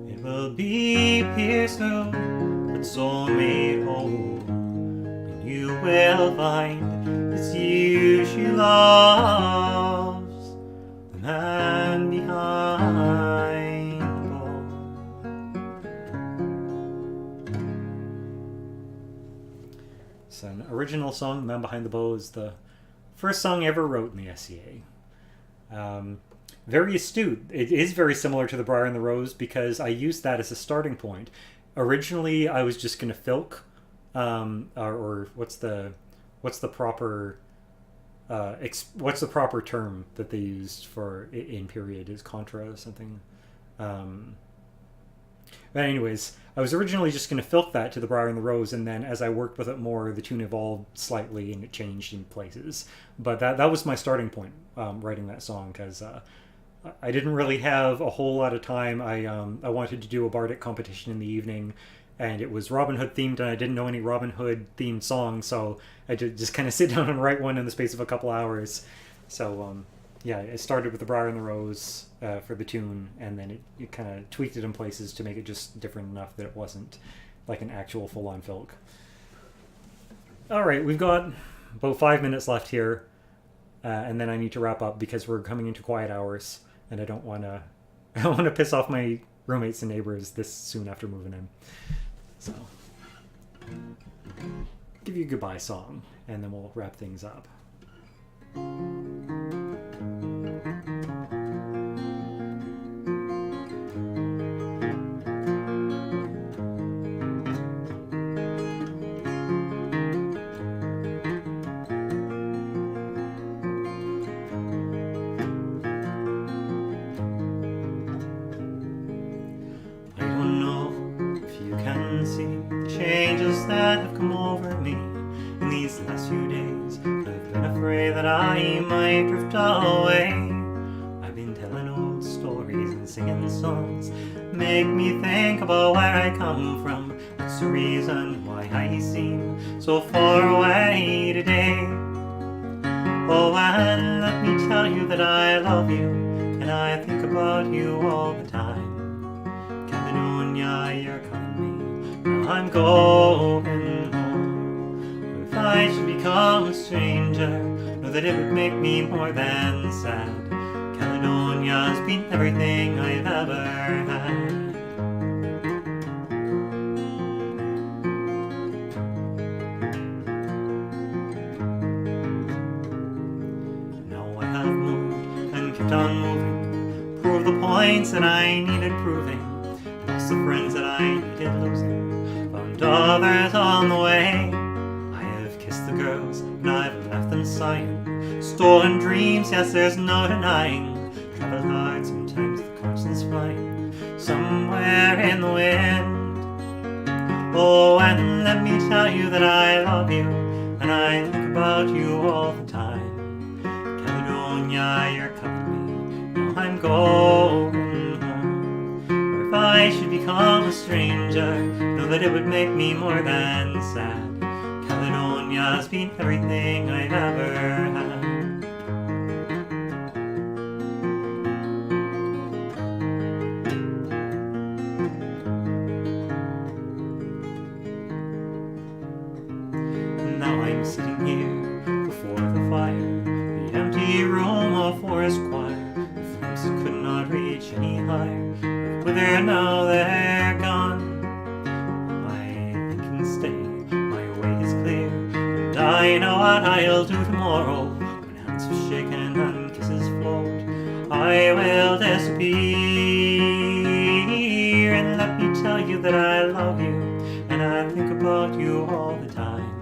it will be pierced through, but so made whole. And you will find it's you she loves, the man behind the bow. It's an original song. The Man Behind the Bow is the first song I ever wrote in the SCA. Very astute. It is very similar to The Briar and the Rose because I used that as a starting point. Originally, I was just going to filk, or what's the proper what's the proper term that they used for in period? Is contra or something? But anyways, I was originally just going to filk that to The Briar and the Rose, and then as I worked with it more, the tune evolved slightly and it changed in places. But that was my starting point, writing that song, because I didn't really have a whole lot of time. I wanted to do a bardic competition in the evening, and it was Robin Hood themed, and I didn't know any Robin Hood themed songs, so I just kind of sit down and write one in the space of a couple hours. So yeah, it started with The Briar and the Rose for the tune, and then it kind of tweaked it in places to make it just different enough that it wasn't like an actual full-on filk. Alright, we've got about 5 minutes left here, and then I need to wrap up because we're coming into quiet hours, and I don't want to piss off my roommates and neighbors this soon after moving in. So, give you a goodbye song, and then we'll wrap things up. Changes that have come over me in these last few days. I've been afraid that I might drift away. I've been telling old stories and singing songs, make me think about where I come from. What's the reason why I seem so far away today? Oh, and let me tell you that I love you, and I think about you all the time. Caledonia, you're calling me. I'm going home. If I should become a stranger, know that it would make me more than sad. Caledonia's been everything I've ever had. Now I have moved and kept on moving, proved the points that I needed proving, lost the friends that I needed losing, found others on the way. I have kissed the girls and I've left them sighing, stolen dreams, yes, there's no denying. Traveled hard, sometimes the conscience flying somewhere in the wind. Oh, and let me tell you that I love you, and I think about you all the time. Caledonia, you're calling me, now I'm going home. Or if I should become a stranger, know that it would make me more than sad. Caledonia's been everything I've ever had. I'm sitting here before the fire, the empty room of forest choir. The flames that could not reach any higher have withered, now they're gone. My thinking stay, my way is clear, and I know what I'll do tomorrow. When hands have shaken and kisses float, I will disappear. And let me tell you that I love you, and I think about you all the time.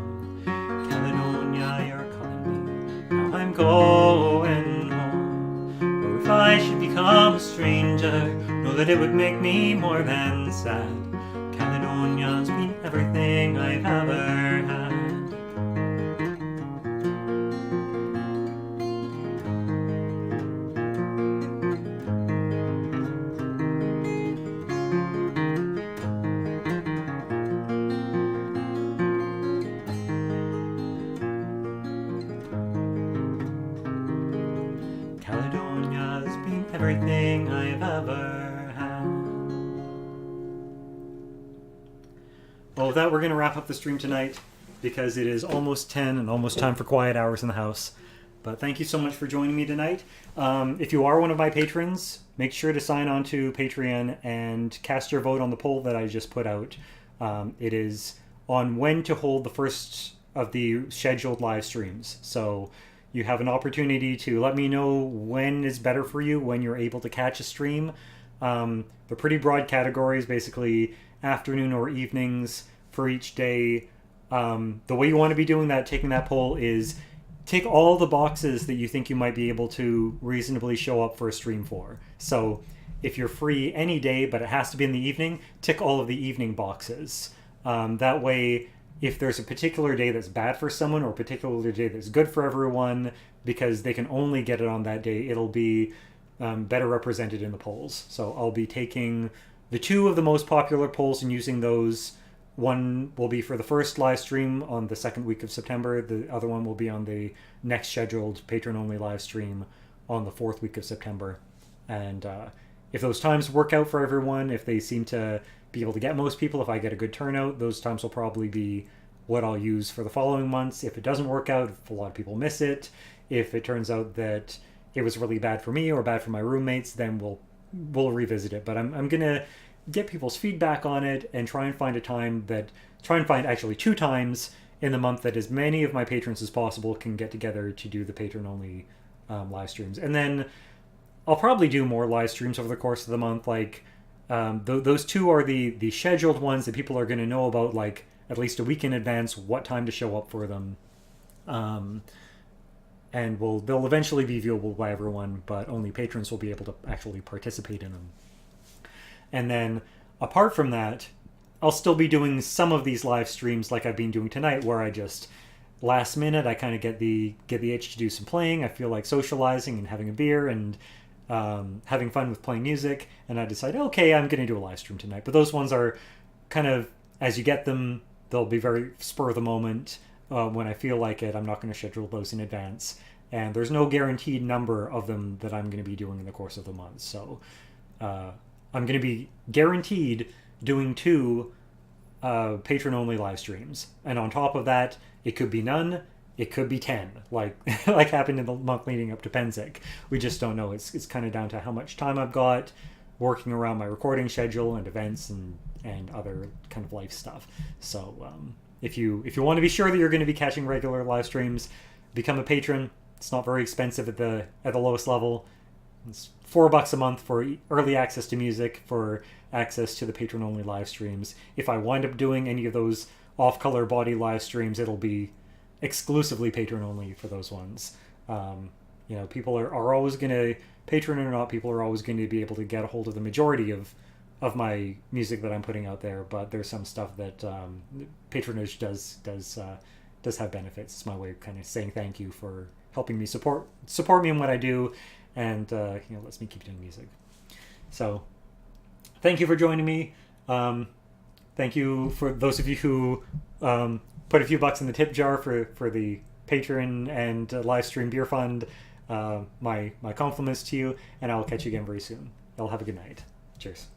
Caledonia, you're calling me, now I'm going home. Or if I should become a stranger, know that it would make me more than sad. Caledonia's been everything I've ever had. Caledonia's been everything I've ever had. Well, with that, we're going to wrap up the stream tonight because it is almost 10 and almost time for quiet hours in the house. But thank you so much for joining me tonight. If you are one of my patrons, make sure to sign on to Patreon and cast your vote on the poll that I just put out. It is on when to hold the first of the scheduled live streams. So you have an opportunity to let me know when is better for you, when you're able to catch a stream. They're pretty broad categories, basically afternoon or evenings for each day. The way you want to be doing that, taking that poll, is tick all the boxes that you think you might be able to reasonably show up for a stream for. So if you're free any day, but it has to be in the evening, tick all of the evening boxes. That way, if there's a particular day that's bad for someone or a particular day that's good for everyone, because they can only get it on that day, it'll be better represented in the polls. So I'll be taking the two of the most popular polls and using those. One will be for the first live stream on the second week of September. The other one will be on the next scheduled patron-only live stream on the fourth week of September. And if those times work out for everyone, if they seem to be able to get most people, if I get a good turnout, those times will probably be what I'll use for the following months. If it doesn't work out, if a lot of people miss it, if it turns out that it was really bad for me or bad for my roommates, then we'll revisit it. But I'm gonna get people's feedback on it and try and find actually 2 times in the month that as many of my patrons as possible can get together to do the patron only live streams. And then I'll probably do more live streams over the course of the month. Like those 2 are the scheduled ones that people are going to know about, like at least a week in advance, what time to show up for them. And they'll eventually be viewable by everyone, but only patrons will be able to actually participate in them. And then apart from that, I'll still be doing some of these live streams like I've been doing tonight, where I just last minute I kind of get the itch to do some playing. I feel like socializing and having a beer and having fun with playing music, and I decide, okay, I'm going to do a live stream tonight. But those ones are kind of, as you get them, they'll be very spur of the moment. When I feel like it, I'm not going to schedule those in advance. And there's no guaranteed number of them that I'm going to be doing in the course of the month. So I'm going to be guaranteed doing 2 patron-only live streams. And on top of that, it could be none, it could be 10, like like happened in the month leading up to Pennsic. We just don't know. It's kind of down to how much time I've got, working around my recording schedule and events and other kind of life stuff. So if you want to be sure that you're going to be catching regular live streams, become a patron. It's not very expensive at the lowest level. It's $4 a month for early access to music, for access to the patron-only live streams. If I wind up doing any of those off-color body live streams, it'll be exclusively patron-only for those ones. People are always going to, patron or not, people are always going to be able to get a hold of the majority of my music that I'm putting out there. But there's some stuff that patronage does have benefits. It's my way of kind of saying thank you for helping me support me in what I do, and lets me keep doing music. So thank you for joining me. Thank you for those of you who put a few bucks in the tip jar for the Patreon and live stream beer fund. My compliments to you, and I'll catch you again very soon. Y'all have a good night. Cheers.